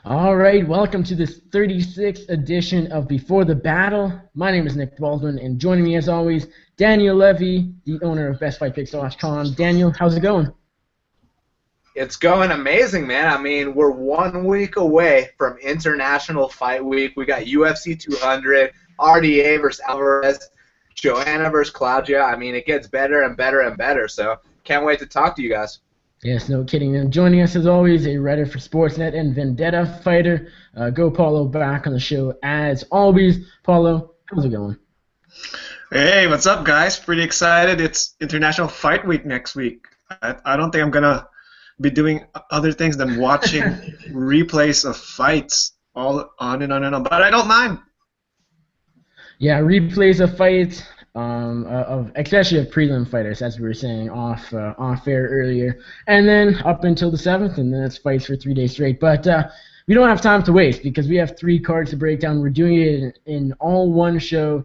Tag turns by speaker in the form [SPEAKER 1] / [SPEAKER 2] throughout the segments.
[SPEAKER 1] All right, welcome to this 36th edition of Before the Battle. My name is Nick Baldwin, and joining me as always, Daniel Levy, the owner of BestFightPicks.com. Daniel, how's it going?
[SPEAKER 2] It's going amazing, man. I mean, we're 1 week away from International Fight Week. We got UFC 200, RDA versus Alvarez, Joanna versus Claudia. I mean, it gets better and better and better, so can't wait to talk to you guys.
[SPEAKER 1] Yes, no kidding. And joining us as always, a writer for Sportsnet and Vendetta fighter. Go Paolo back on the show as always. Paolo, how's it going?
[SPEAKER 3] Hey, what's up, guys? Pretty excited. It's International Fight Week next week. I don't think I'm going to be doing other things than watching replays of fights all on and on and on, but I don't mind.
[SPEAKER 1] Yeah, replays of fights, of especially of prelim fighters, as we were saying off air earlier, and then up until the 7th, and then it's fights for 3 days straight. But we don't have time to waste because we have 3 cards to break down. We're doing it in all one show,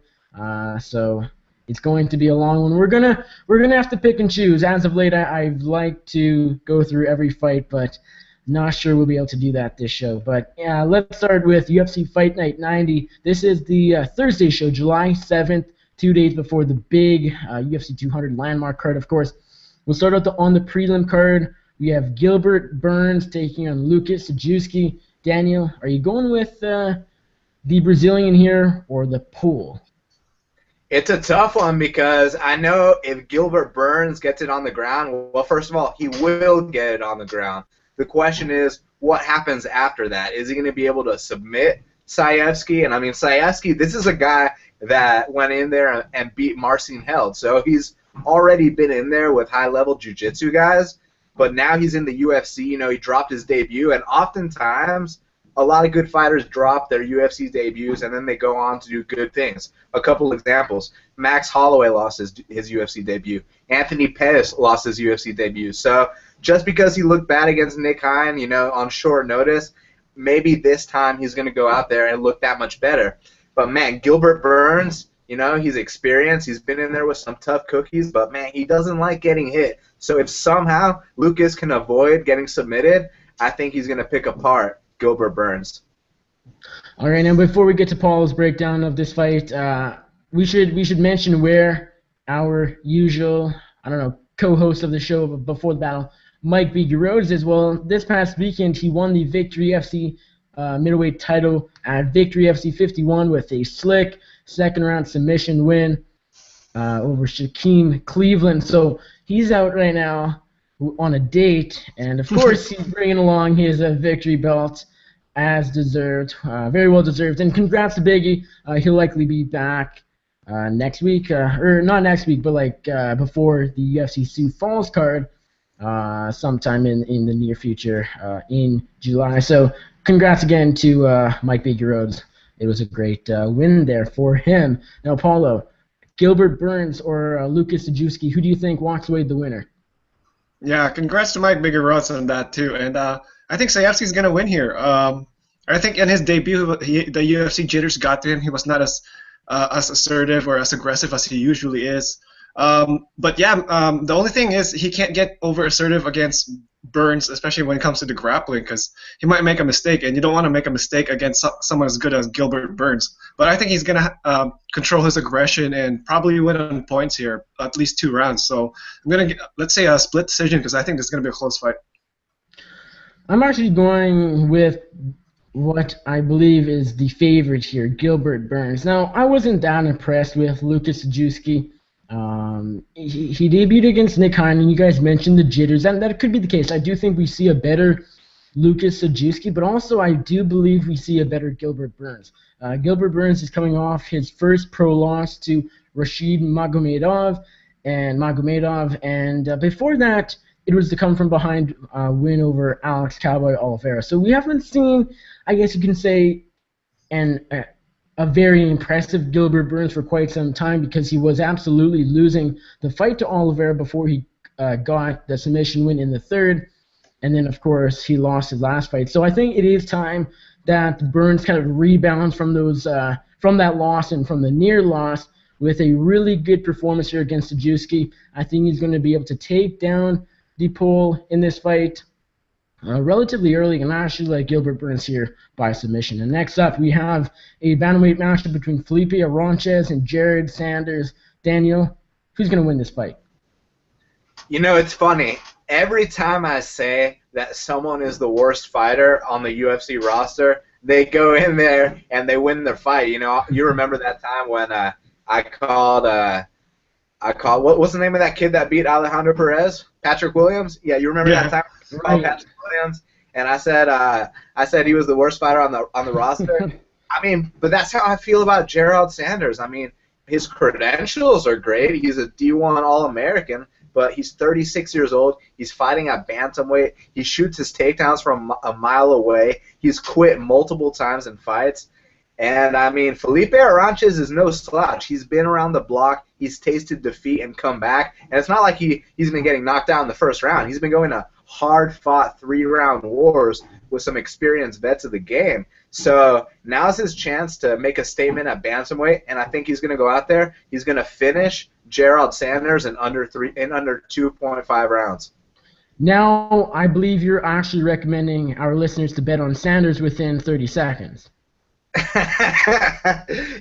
[SPEAKER 1] so it's going to be a long one. We're gonna have to pick and choose. As of late, I'd like to go through every fight, but not sure we'll be able to do that this show. But let's start with UFC Fight Night 90. This is the Thursday show, July 7th, 2 days before the big UFC 200 landmark card, of course. We'll start out on the prelim card. We have Gilbert Burns taking on Lucas Sajewski. Daniel, are you going with the Brazilian here or the Pole?
[SPEAKER 2] It's a tough one because I know if Gilbert Burns gets it on the ground, well, first of all, he will get it on the ground. The question is, what happens after that? Is he going to be able to submit Sajewski? And I mean, Sajewski, this is a guy that went in there and beat Marcin Held. So he's already been in there with high-level jiu-jitsu guys, but now he's in the UFC. You know, he dropped his debut, and oftentimes a lot of good fighters drop their UFC debuts and then they go on to do good things. A couple examples. Max Holloway lost his UFC debut. Anthony Pettis lost his UFC debut. So just because he looked bad against Nick Hine, you know, on short notice, maybe this time he's going to go out there and look that much better. But, man, Gilbert Burns, you know, he's experienced. He's been in there with some tough cookies, but, man, he doesn't like getting hit. So if somehow Lucas can avoid getting submitted, I think he's going to pick apart Gilbert Burns.
[SPEAKER 1] All right, now before we get to Paul's breakdown of this fight, we should mention where our usual, co-host of the show Before the Battle, Mike B. Rhodes is. Well, this past weekend he won the Victory FC middleweight title at Victory FC 51 with a slick second-round submission win over Shaquem Cleveland. So he's out right now on a date, and of course he's bringing along his victory belt as deserved, very well deserved. And congrats to Biggie. He'll likely be back next week, or not next week, but like before the UFC Sioux Falls card, sometime in the near future, in July. So congrats again to Mike Biggie Rhodes. It was a great win there for him. Now, Paulo, Gilbert Burns or Lucas Sajewski, who do you think walks away the winner?
[SPEAKER 3] Yeah, congrats to Mike Bigger Ross on that too, and I think Sajewski's gonna win here. I think in his debut, the UFC jitters got to him. He was not as assertive or as aggressive as he usually is. But yeah, the only thing is he can't get over assertive against Burns, especially when it comes to the grappling, because he might make a mistake, and you don't want to make a mistake against someone as good as Gilbert Burns. But I think he's going to control his aggression and probably win on points here, at least 2 rounds. So I'm going to let's say a split decision, because I think this is going to be a close fight.
[SPEAKER 1] I'm actually going with what I believe is the favorite here, Gilbert Burns. Now, I wasn't that impressed with Lucas Sajewski. He debuted against Nick Hine, and you guys mentioned the jitters, and that could be the case. I do think we see a better Lucas Sajewski, but also I do believe we see a better Gilbert Burns. Gilbert Burns is coming off his first pro loss to Rashid Magomedov, and before that, it was the come-from-behind win over Alex Cowboy Oliveira. So we haven't seen, I guess you can say, a very impressive Gilbert Burns for quite some time, because he was absolutely losing the fight to Oliveira before he got the submission win in the 3rd, and then of course he lost his last fight. So I think it is time that Burns kind of rebounds from that loss and from the near loss with a really good performance here against Sajewski. I think he's going to be able to take down DePaul in this fight. relatively early, and I actually like Gilbert Burns here by submission. And next up, we have a bantamweight matchup between Felipe Aranches and Jared Sanders. Daniel, who's going to win this fight?
[SPEAKER 2] You know, it's funny. Every time I say that someone is the worst fighter on the UFC roster, they go in there and they win their fight. You know, you remember that time when I called what was the name of that kid that beat Alejandro Perez? Patrick Williams? Yeah, you remember that time I called Patrick Williams, and I said he was the worst fighter on the roster. I mean, but that's how I feel about Gerald Sanders. I mean, his credentials are great. He's a D1 All-American, but he's 36 years old. He's fighting at bantamweight. He shoots his takedowns from a mile away. He's quit multiple times in fights. And, I mean, Felipe Aranches is no slouch. He's been around the block. He's tasted defeat and come back. And it's not like he's been getting knocked out in the first round. He's been going to hard-fought 3-round wars with some experienced vets of the game. So now's his chance to make a statement at bantamweight, and I think he's going to go out there. He's going to finish Gerald Sanders in under 2.5 rounds.
[SPEAKER 1] Now, I believe you're actually recommending our listeners to bet on Sanders within 30 seconds.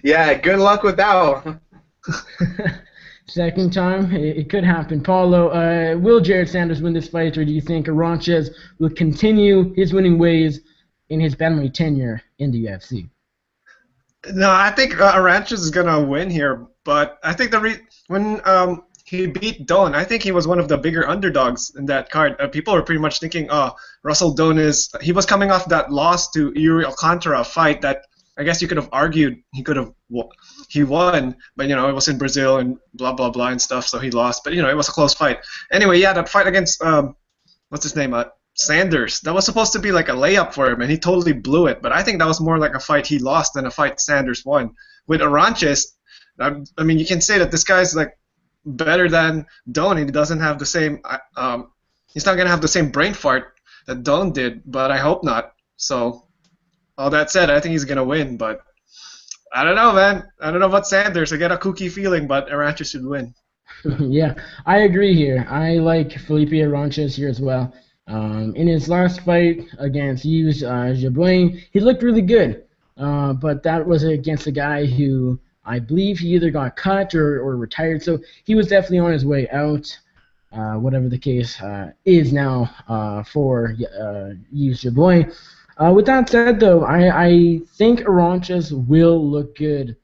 [SPEAKER 2] Yeah, good luck with that one.
[SPEAKER 1] Second time, it could happen. Paolo, will Jared Sanders win this fight, or do you think Aranches will continue his winning ways in his bantamweight tenure in the UFC?
[SPEAKER 3] No, I think Aranches is gonna win here, but I think when he beat Doan, I think he was one of the bigger underdogs in that card. People were pretty much thinking, Russell Doan he was coming off that loss to Yuri Alcantara, fight that I guess you could have argued he won, but it was in Brazil and blah blah blah and stuff, so he lost. But it was a close fight. Anyway, yeah, that fight against what's his name, Sanders, that was supposed to be like a layup for him, and he totally blew it. But I think that was more like a fight he lost than a fight Sanders won. With Aranches, I mean, you can say that this guy's like better than Doan. He doesn't have the same. He's not gonna have the same brain fart that Doan did, but I hope not. So. All that said, I think he's going to win, but I don't know, man. I don't know about Sanders. I get a kooky feeling, but Aranches should win.
[SPEAKER 1] Yeah, I agree here. I like Felipe Aranches here as well. In his last fight against Jedrzejczyk, he looked really good, but that was against a guy who I believe he either got cut or retired, so he was definitely on his way out. Whatever the case is now for Jedrzejczyk. With that said, though, I think Aranches will look good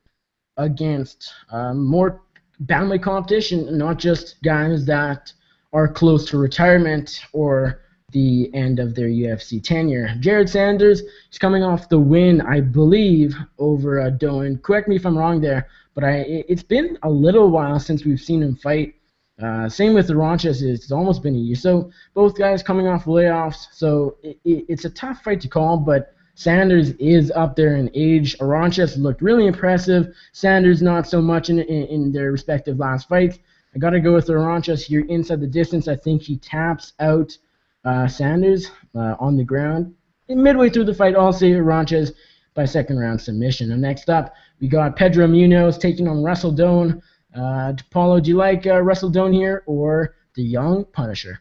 [SPEAKER 1] against more bantamweight competition, not just guys that are close to retirement or the end of their UFC tenure. Jared Sanders is coming off the win, I believe, over Doan. Correct me if I'm wrong there, but it's been a little while since we've seen him fight. Same with Aranches, it's almost been a year. So both guys coming off layoffs, so it's a tough fight to call, but Sanders is up there in age. Aranches looked really impressive. Sanders not so much in their respective last fights. I got to go with Aranches here inside the distance. I think he taps out Sanders on the ground. Midway through the fight, I'll say Aranches by second round submission. And next up, we got Pedro Munoz taking on Russell Doan. Paolo, do you like Russell Doan here or the young Punisher?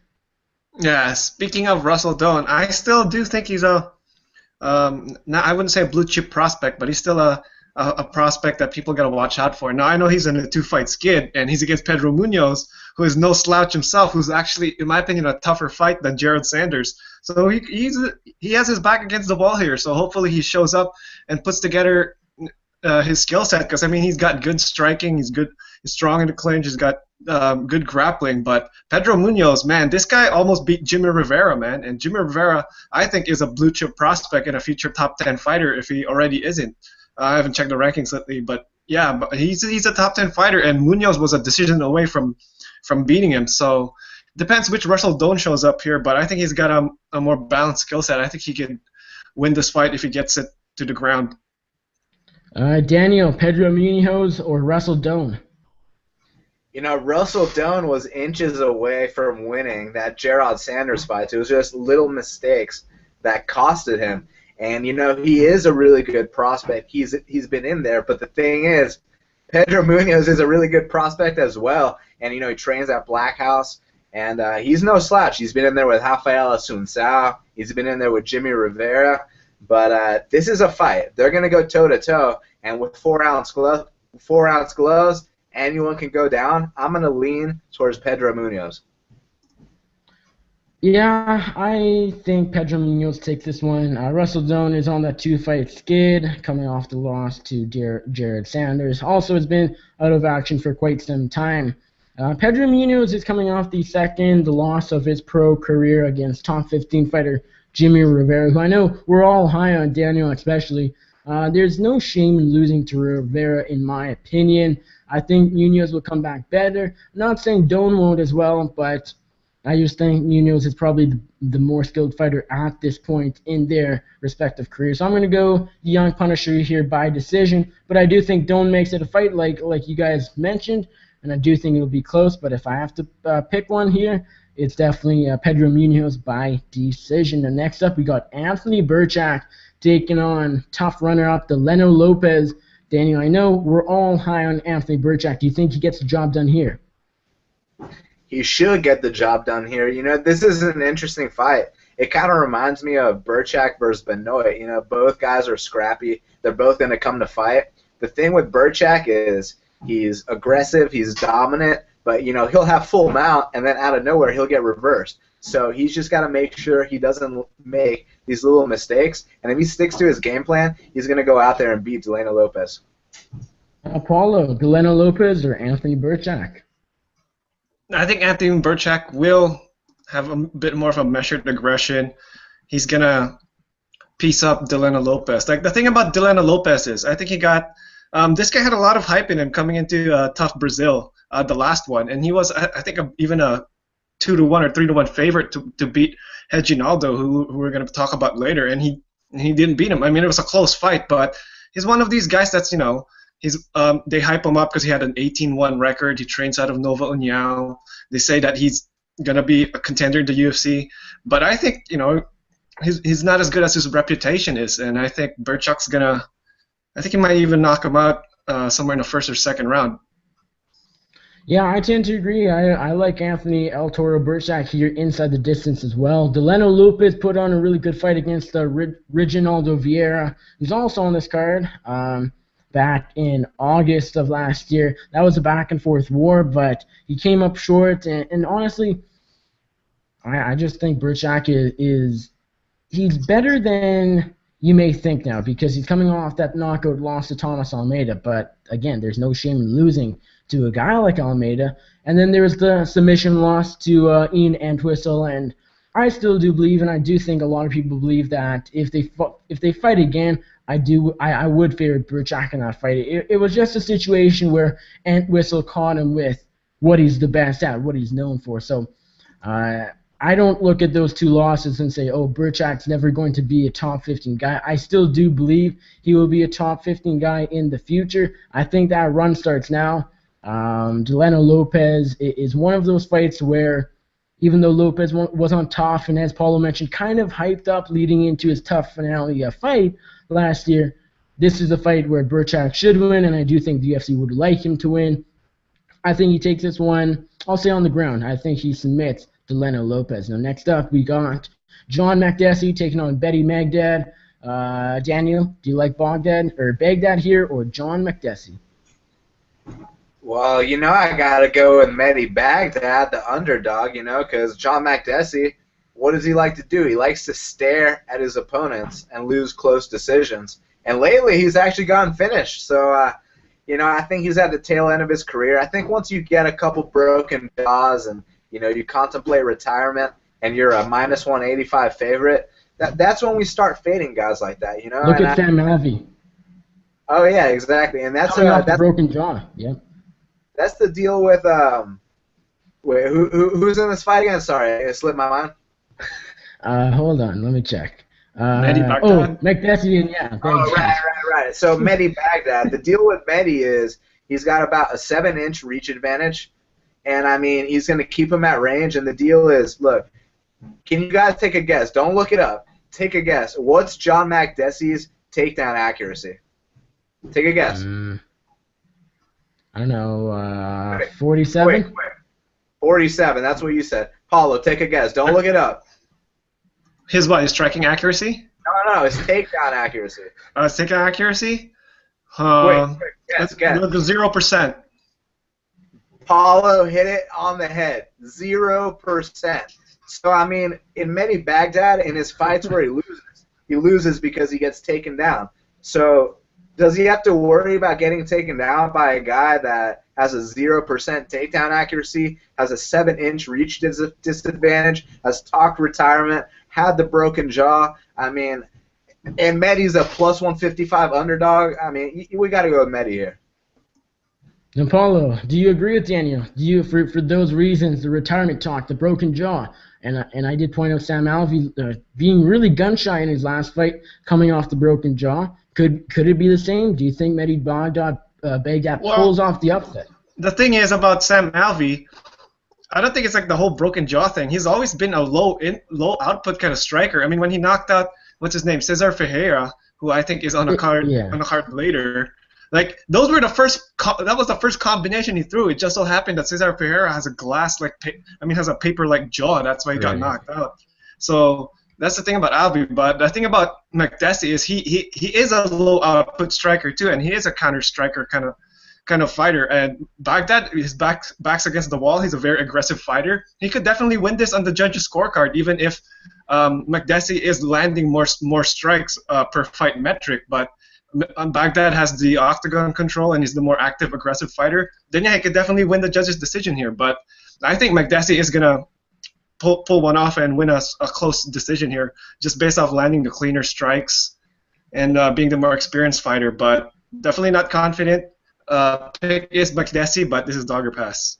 [SPEAKER 3] Yeah, speaking of Russell Doan, I still do think he's I wouldn't say a blue chip prospect, but he's still a prospect that people got to watch out for. Now, I know he's in a 2-fight skid, and he's against Pedro Munoz, who is no slouch himself, who's actually, in my opinion, a tougher fight than Jared Sanders. So he has his back against the wall here, so hopefully he shows up and puts together his skill set, because, I mean, he's got good striking, he's strong in the clinch, he's got good grappling, but Pedro Munoz, man, this guy almost beat Jimmy Rivera, man, and Jimmy Rivera, I think, is a blue-chip prospect and a future top 10 fighter if he already isn't. I haven't checked the rankings lately, but yeah, but he's a top 10 fighter, and Munoz was a decision away from beating him, so depends which Russell Doan shows up here, but I think he's got a more balanced skill set. I think he can win this fight if he gets it to the ground.
[SPEAKER 1] Daniel, Pedro Munoz or Russell Doan?
[SPEAKER 2] Russell Doan was inches away from winning that Gerald Sanders fight. It was just little mistakes that costed him. And, he is a really good prospect. He's been in there. But the thing is, Pedro Munoz is a really good prospect as well. And, he trains at Black House. And he's no slouch. He's been in there with Rafael Assunção. He's been in there with Jimmy Rivera. But this is a fight. They're going to go toe-to-toe. And with 4-ounce gloves, anyone can go down. I'm going to lean towards Pedro Munoz.
[SPEAKER 1] Yeah, I think Pedro Munoz takes this one. Russell Doan is on that 2-fight skid, coming off the loss to Jared Sanders. Also has been out of action for quite some time. Pedro Munoz is coming off the loss of his pro career against top 15 fighter Jimmy Rivera, who I know we're all high on, Daniel especially. There's no shame in losing to Rivera, in my opinion. I think Munoz will come back better. I'm not saying Doan won't as well, but I just think Munoz is probably the more skilled fighter at this point in their respective careers. So I'm going to go Young Punisher here by decision, but I do think Doan makes it a fight like you guys mentioned, and I do think it'll be close, but if I have to pick one here, it's definitely Pedro Munoz by decision. And next up, we got Anthony Burchak taking on tough runner-up Delano Lopez. Daniel, I know we're all high on Anthony Burchak. Do you think he gets the job done here?
[SPEAKER 2] He should get the job done here. You know, this is an interesting fight. It kind of reminds me of Burchak versus Benoit. You know, both guys are scrappy. They're both going to come to fight. The thing with Burchak is he's aggressive, he's dominant, but, you know, he'll have full mount, and then out of nowhere he'll get reversed. So he's just got to make sure he doesn't make these little mistakes. And if he sticks to his game plan, he's going to go out there and beat Delano Lopez.
[SPEAKER 1] Paolo, Delano Lopez or Anthony Burchak?
[SPEAKER 3] I think Anthony Burchak will have a bit more of a measured aggression. He's going to piece up Delano Lopez. Like, the thing about Delano Lopez is I think he got this guy had a lot of hype in him coming into Tough Brazil, the last one, and he was, I think, even a 2-1 or 3-1 favorite to beat Reginaldo, who we're going to talk about later, and he didn't beat him. I mean, it was a close fight, but he's one of these guys that's, you know, they hype him up because he had an 18-1 record. He trains out of Nova União. They say that he's going to be a contender in the UFC, but I think, you know, he's not as good as his reputation is, and I think Burchak's going to, I think he might even knock him out somewhere in the first or second round.
[SPEAKER 1] Yeah, I tend to agree. I like Anthony El Toro Burchak here inside the distance as well. Delano Lopez put on a really good fight against Reginaldo Vieira, who's also on this card back in August of last year. That was a back-and-forth war, but he came up short. And honestly, I just think Burchak he's better than you may think now, because he's coming off that knockout loss to Thomas Almeida. But again, there's no shame in losing to a guy like Almeida. And then there was the submission loss to Ian Entwistle, and I still do believe, and I do think a lot of people believe, that if they fight again, I would favor Burchak in that fight. It was just a situation where Entwistle caught him with what he's the best at, what he's known for. So I don't look at those two losses and say, oh, Burchak's never going to be a top 15 guy. I still do believe he will be a top 15 guy in the future. I think that run starts now. Delano Lopez is one of those fights where, even though Lopez was on top, and as Paulo mentioned, kind of hyped up leading into his tough finale fight last year, this is a fight where Burchak should win, and I do think the UFC would like him to win. I think he takes this one, I'll say on the ground. I think he submits Delano Lopez. Now, next up, we got John Makdessi taking on Betty Magdad. Daniel, do you like Baghdad here, or John Makdessi?
[SPEAKER 2] Well, you know, I got to go with Mehdi Baghdad, the underdog, you know, because John Makdessi, what does he like to do? He likes to stare at his opponents and lose close decisions. And lately, he's actually gotten finished. So, you know, I think he's at the tail end of his career. I think once you get a couple broken jaws and, you know, you contemplate retirement and you're a minus 185 favorite, that's when we start fading guys like that, you know?
[SPEAKER 1] Look at Sam Alvey.
[SPEAKER 2] Oh, yeah, exactly. And that's
[SPEAKER 1] a broken jaw, yeah.
[SPEAKER 2] That's the deal with wait, who's in this fight again? Sorry, it slipped my mind.
[SPEAKER 1] Hold on, let me check.
[SPEAKER 3] Mehdi Baghdad.
[SPEAKER 1] Makdessi, yeah.
[SPEAKER 2] Right. So Mehdi Baghdad. The deal with Mehdi is he's got about a 7-inch reach advantage, and I mean he's going to keep him at range. And the deal is, look, can you guys take a guess? Don't look it up. Take a guess. What's John Makdessi's takedown accuracy? Take a guess.
[SPEAKER 1] I don't know, 47?
[SPEAKER 2] 47. That's what you said. Paulo, take a guess. Don't look it up.
[SPEAKER 3] His what? His striking accuracy?
[SPEAKER 2] No. His takedown accuracy.
[SPEAKER 3] His takedown accuracy?
[SPEAKER 2] Guess.
[SPEAKER 3] 0%.
[SPEAKER 2] Paulo hit it on the head. 0%. So, I mean, in many Baghdad, in his fights where he loses because he gets taken down. So, does he have to worry about getting taken down by a guy that has a 0% takedown accuracy, has a 7-inch reach disadvantage, has talked retirement, had the broken jaw? I mean, and Mehdi's a plus 155 underdog. I mean, we got to go with Mehdi here.
[SPEAKER 1] And Paulo, do you agree with Daniel? Do you, for those reasons, the retirement talk, the broken jaw, and I did point out Sam Alvey being really gun-shy in his last fight, coming off the broken jaw. Could it be the same? Do you think Mehdi Baghdad pulls off the upset?
[SPEAKER 3] The thing is about Sam Alvey, I don't think it's like the whole broken jaw thing. He's always been a low output kind of striker. I mean, when he knocked out what's his name, Cesar Ferreira, who I think is on a card later. Like those were the first. That was the first combination he threw. It just so happened that Cesar Ferreira has a has a paper-like jaw. That's why he got knocked out. So that's the thing about Alvey. But the thing about Makdessi is he is a low output striker too, and he is a counter striker kind of fighter. And Baghdad, his back's against the wall. He's a very aggressive fighter. He could definitely win this on the judges' scorecard, even if Makdessi is landing more strikes per fight metric. But Baghdad has the octagon control and he's the more active, aggressive fighter. Then yeah, he could definitely win the judges' decision here. But I think Makdessi is gonna pull one off and win a close decision here, just based off landing the cleaner strikes and being the more experienced fighter. But definitely not confident. Pick is Makdessi, but this is Dogger Pass.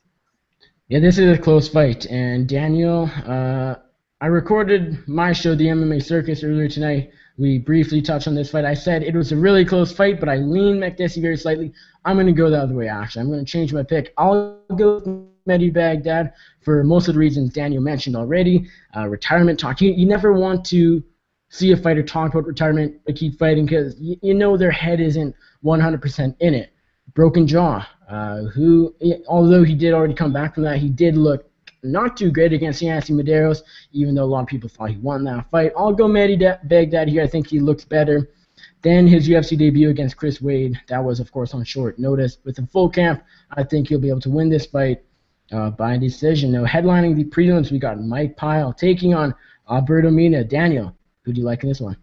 [SPEAKER 1] Yeah, this is a close fight. And Daniel, I recorded my show, The MMA Circus, earlier tonight. We briefly touched on this fight. I said it was a really close fight, but I leaned Makdessi very slightly. I'm going to go the other way, actually. I'm going to change my pick. I'll go with Mehdi Baghdad for most of the reasons Daniel mentioned already. Retirement talk. You never want to see a fighter talk about retirement but keep fighting because you know their head isn't 100% in it. Broken jaw. Although he did already come back from that, he did look not too great against Yancy Medeiros, even though a lot of people thought he won that fight. I'll go Mehdi Baghdad here. I think he looks better than his UFC debut against Chris Wade. That was, of course, on short notice. With a full camp, I think he'll be able to win this fight by decision. Now, headlining the prelims, we got Mike Pyle taking on Alberto Mina. Daniel, who do you like in this one?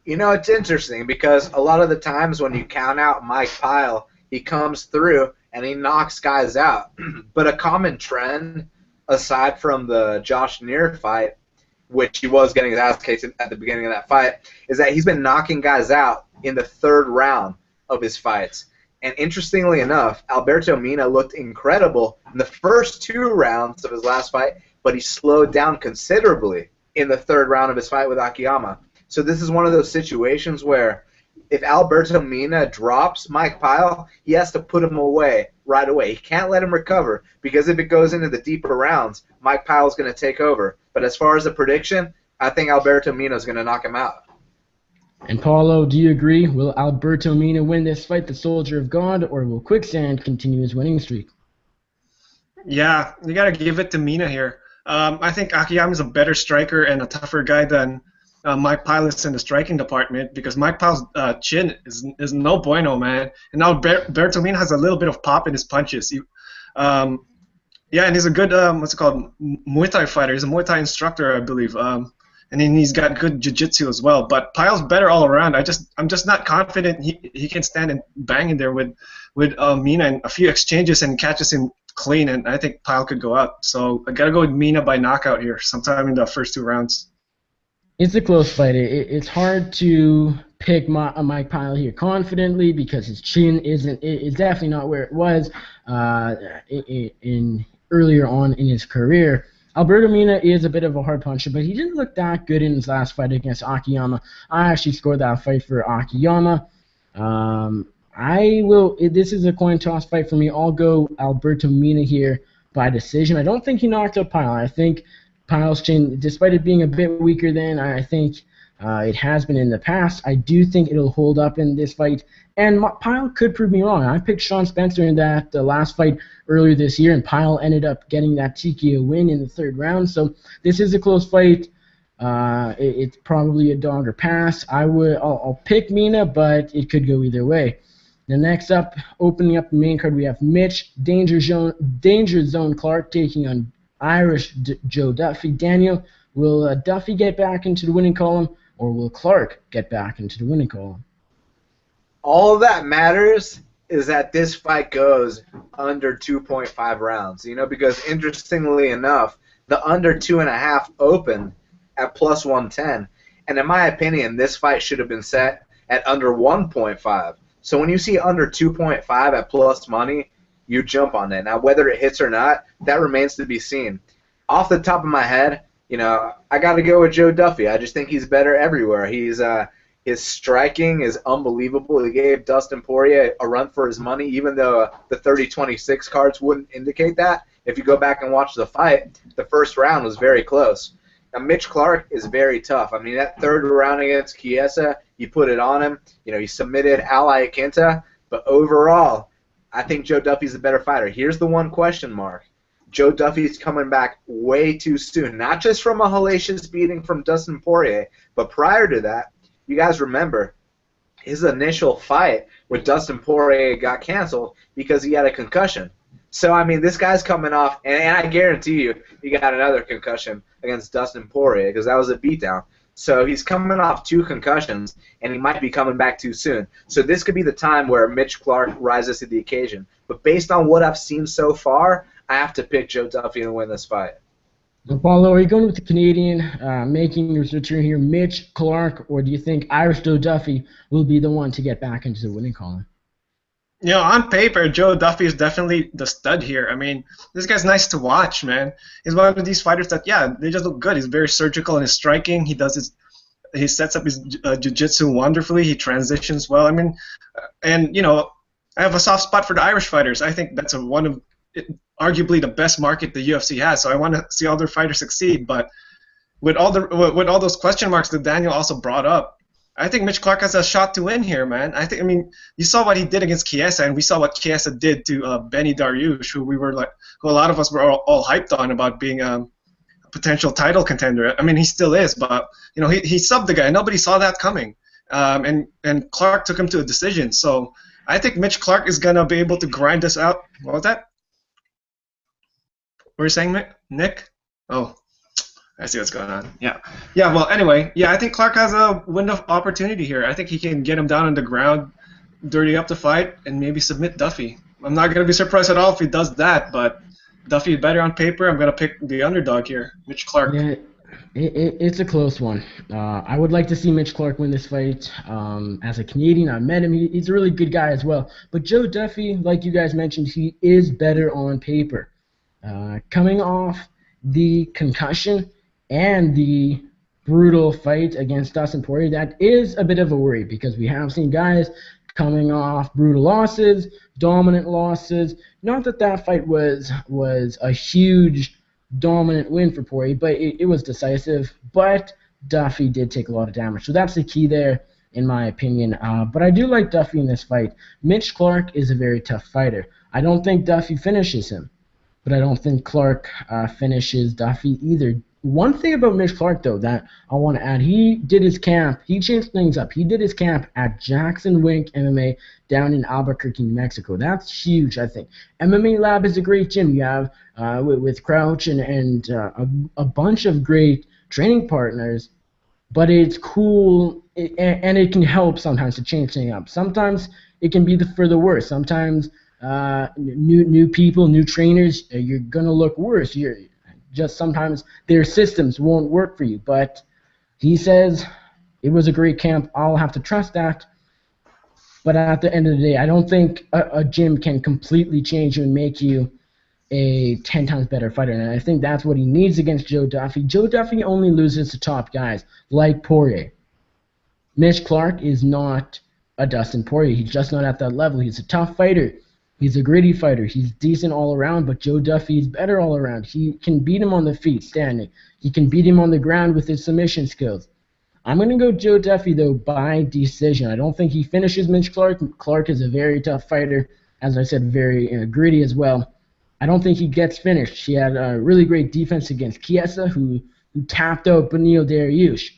[SPEAKER 2] You know, it's interesting because a lot of the times when you count out Mike Pyle, he comes through and he knocks guys out. But a common trend, aside from the Josh Neer fight, which he was getting his ass kicked at the beginning of that fight, is that he's been knocking guys out in the third round of his fights. And interestingly enough, Alberto Mina looked incredible in the first 2 rounds of his last fight, but he slowed down considerably in the third round of his fight with Akiyama. So this is one of those situations where if Alberto Mina drops Mike Pyle, he has to put him away right away. He can't let him recover because if it goes into the deeper rounds, Mike Pyle is going to take over. But as far as the prediction, I think Alberto Mina is going to knock him out.
[SPEAKER 1] And Paulo, do you agree? Will Alberto Mina win this fight, the Soldier of God, or will Quicksand continue his winning streak?
[SPEAKER 3] Yeah, you got to give it to Mina here. I think Akiyama is a better striker and a tougher guy than Mike Pyle is in the striking department because Mike Pyle's chin is no bueno, man. And now Alberto Mina has a little bit of pop in his punches. Yeah, and he's a good, Muay Thai fighter. He's a Muay Thai instructor, I believe. And then he's got good jiu-jitsu as well. But Pyle's better all around. I'm just not confident he can stand and bang in there with Mina and a few exchanges and catches him clean. And I think Pyle could go out. So I got to go with Mina by knockout here sometime in the first 2 rounds.
[SPEAKER 1] It's a close fight. It's hard to pick Mike Pyle here confidently because his chin is definitely not where it was in earlier on in his career. Alberto Mina is a bit of a hard puncher, but he didn't look that good in his last fight against Akiyama. I actually scored that fight for Akiyama. This is a coin toss fight for me. I'll go Alberto Mina here by decision. I don't think he knocked out Pyle. I think Pyle's chin, despite it being a bit weaker than, I think It has been in the past. I do think it'll hold up in this fight. And Paolo could prove me wrong. I picked Sean Spencer in that last fight earlier this year, and Paolo ended up getting that TKO win in the third round. So this is a close fight. It's probably a dog or pass. I'll pick Mina, but it could go either way. The next up, opening up the main card, we have Mitch Danger Zone Clark taking on Irish Joe Duffy. Daniel, will Duffy get back into the winning column, or will Clark get back into the winning column?
[SPEAKER 2] All that matters is that this fight goes under 2.5 rounds. Because interestingly enough, the under 2.5 opened at plus 110, and in my opinion, this fight should have been set at under 1.5. So when you see under 2.5 at plus money, you jump on it. Now, whether it hits or not, that remains to be seen. Off the top of my head, I got to go with Joe Duffy. I just think he's better everywhere. His striking is unbelievable. He gave Dustin Poirier a run for his money, even though the 30-26 cards wouldn't indicate that. If you go back and watch the fight, the first round was very close. Now, Mitch Clark is very tough. I mean, that third round against Chiesa, he put it on him. He submitted Al Iaquinta. But overall, I think Joe Duffy's the better fighter. Here's the one question mark. Joe Duffy's coming back way too soon, not just from a hellacious beating from Dustin Poirier, but prior to that, you guys remember his initial fight with Dustin Poirier got canceled because he had a concussion. So, I mean, this guy's coming off, and I guarantee you he got another concussion against Dustin Poirier because that was a beatdown. So he's coming off 2 concussions, and he might be coming back too soon. So this could be the time where Mitch Clark rises to the occasion. But based on what I've seen so far, I have to pick Joe Duffy to win this fight.
[SPEAKER 1] Paolo, are you going with the Canadian making his return here, Mitch Clark, or do you think Irish Joe Duffy will be the one to get back into the winning column?
[SPEAKER 3] On paper, Joe Duffy is definitely the stud here. I mean, this guy's nice to watch, man. He's one of these fighters that, they just look good. He's very surgical in his striking. He sets up his jiu-jitsu wonderfully. He transitions well. I mean, and, I have a soft spot for the Irish fighters. I think that's arguably the best market the UFC has. So I want to see all their fighters succeed. But with all those question marks that Daniel also brought up, I think Mitch Clark has a shot to win here, man. You saw what he did against Chiesa, and we saw what Chiesa did to Benny Dariush, who a lot of us were all hyped on about being a potential title contender. I mean, he still is, but he subbed the guy. Nobody saw that coming, and Clark took him to a decision. So I think Mitch Clark is gonna be able to grind this out. What was that? What were you saying, Nick? Oh. I see what's going on. Yeah. Well, anyway, I think Clark has a window of opportunity here. I think he can get him down on the ground, dirty up the fight, and maybe submit Duffy. I'm not going to be surprised at all if he does that, but Duffy is better on paper. I'm going to pick the underdog here, Mitch Clark.
[SPEAKER 1] Yeah, it's a close one. I would like to see Mitch Clark win this fight. As a Canadian, I met him. He's a really good guy as well. But Joe Duffy, like you guys mentioned, he is better on paper. Coming off the concussion and the brutal fight against Dustin Poirier, that is a bit of a worry because we have seen guys coming off brutal losses, dominant losses. Not that fight was a huge dominant win for Poirier, but it was decisive. But Duffy did take a lot of damage, so that's the key there, in my opinion. But I do like Duffy in this fight. Mitch Clark is a very tough fighter. I don't think Duffy finishes him, but I don't think Clark finishes Duffy either. One thing about Mitch Clark, though, that I want to add, he did his camp. He changed things up. He did his camp at Jackson Wink MMA down in Albuquerque, New Mexico. That's huge, I think. MMA Lab is a great gym. You have with Crouch and a bunch of great training partners, but it's cool, and it can help sometimes to change things up. Sometimes it can be for the worse. Sometimes new people, new trainers, you're going to look worse. Just sometimes their systems won't work for you. But he says it was a great camp. I'll have to trust that. But at the end of the day, I don't think a gym can completely change you and make you a 10 times better fighter. And I think that's what he needs against Joe Duffy. Joe Duffy only loses to top guys like Poirier. Mitch Clark is not a Dustin Poirier. He's just not at that level. He's a tough fighter. He's a gritty fighter. He's decent all around, but Joe Duffy is better all around. He can beat him on the feet, standing. He can beat him on the ground with his submission skills. I'm going to go Joe Duffy, though, by decision. I don't think he finishes Mitch Clark. Clark is a very tough fighter, as I said, very gritty as well. I don't think he gets finished. He had a really great defense against Chiesa, who tapped out Beneil Dariush.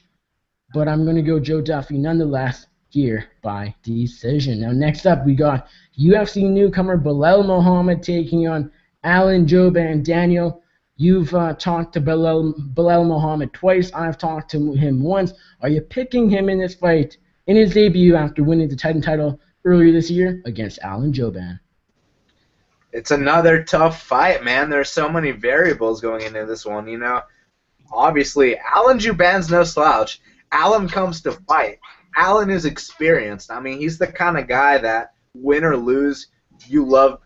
[SPEAKER 1] But I'm going to go Joe Duffy nonetheless here by decision. Now, next up, we got UFC newcomer Belal Muhammad taking on Alan Jouban. Daniel, you've talked to Belal Muhammad twice. I've talked to him once. Are you picking him in this fight in his debut after winning the Titan title earlier this year against Alan Jouban?
[SPEAKER 2] It's another tough fight, man. There's so many variables going into this one, you know. Obviously, Alan Jouban's no slouch. Alan comes to fight. Alan is experienced. I mean, he's the kind of guy that, win or lose, you love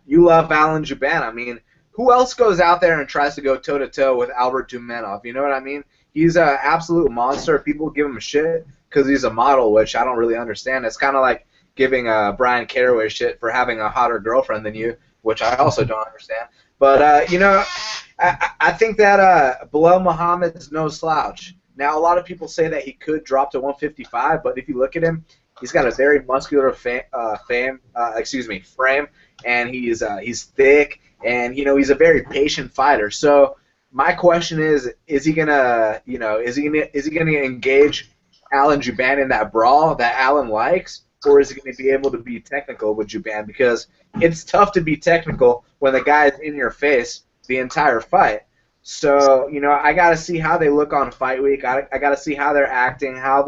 [SPEAKER 2] Alan Jouban. I mean, who else goes out there and tries to go toe-to-toe with Albert Tumenov? You know what I mean? He's an absolute monster. People give him shit because he's a model, which I don't really understand. It's kind of like giving Brian Caraway shit for having a hotter girlfriend than you, which I also don't understand. But, you know, I think that Belal Muhammad's no slouch. Now, a lot of people say that he could drop to 155, but if you look at him, he's got a very muscular frame, and he's thick, and you know he's a very patient fighter. So my question is he gonna engage Alan Jouban in that brawl that Alan likes, or is he gonna be able to be technical with Jouban? Because it's tough to be technical when the guy is in your face the entire fight. So, you know, I got to see how they look on fight week. I got to see how they're acting, how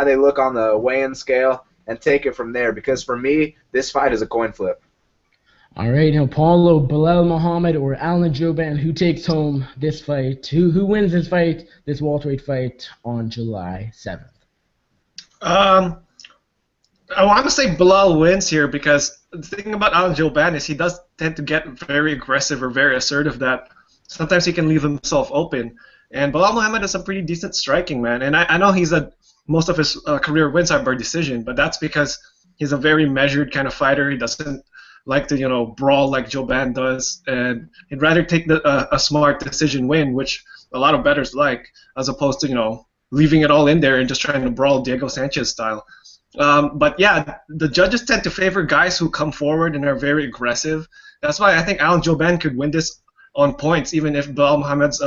[SPEAKER 2] they look on the weigh-in scale, and take it from there. Because for me, this fight is a coin flip.
[SPEAKER 1] All right, now Paolo, Belal Muhammad, or Alan Jouban, who takes home this fight? Who wins this fight, this welterweight fight, on July 7th?
[SPEAKER 3] I want to say Belal wins here because the thing about Alan Jouban is he does tend to get very aggressive or very assertive that sometimes he can leave himself open. And Belal Muhammad is a pretty decent striking man. And I know most of his career wins are by decision, but that's because he's a very measured kind of fighter. He doesn't like to, you know, brawl like Jouban does. And he'd rather take a smart decision win, which a lot of bettors like, as opposed to, you know, leaving it all in there and just trying to brawl Diego Sanchez style. But yeah, the judges tend to favor guys who come forward and are very aggressive. That's why I think Alan Jouban could win this on points, even if Belal Muhammad's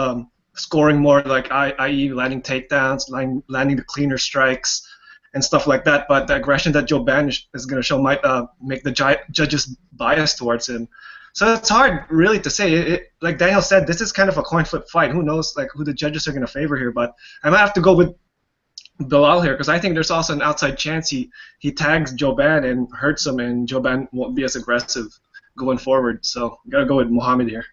[SPEAKER 3] scoring more, like i.e. landing takedowns, landing the cleaner strikes, and stuff like that. But the aggression that Jouban is going to show might make the judges biased towards him. So it's hard, really, to say. Like Daniel said, this is kind of a coin flip fight. Who knows, like, who the judges are going to favor here? But I might have to go with Belal here because I think there's also an outside chance he tags Jouban and hurts him, and Jouban won't be as aggressive going forward. So got to go with Muhammad here.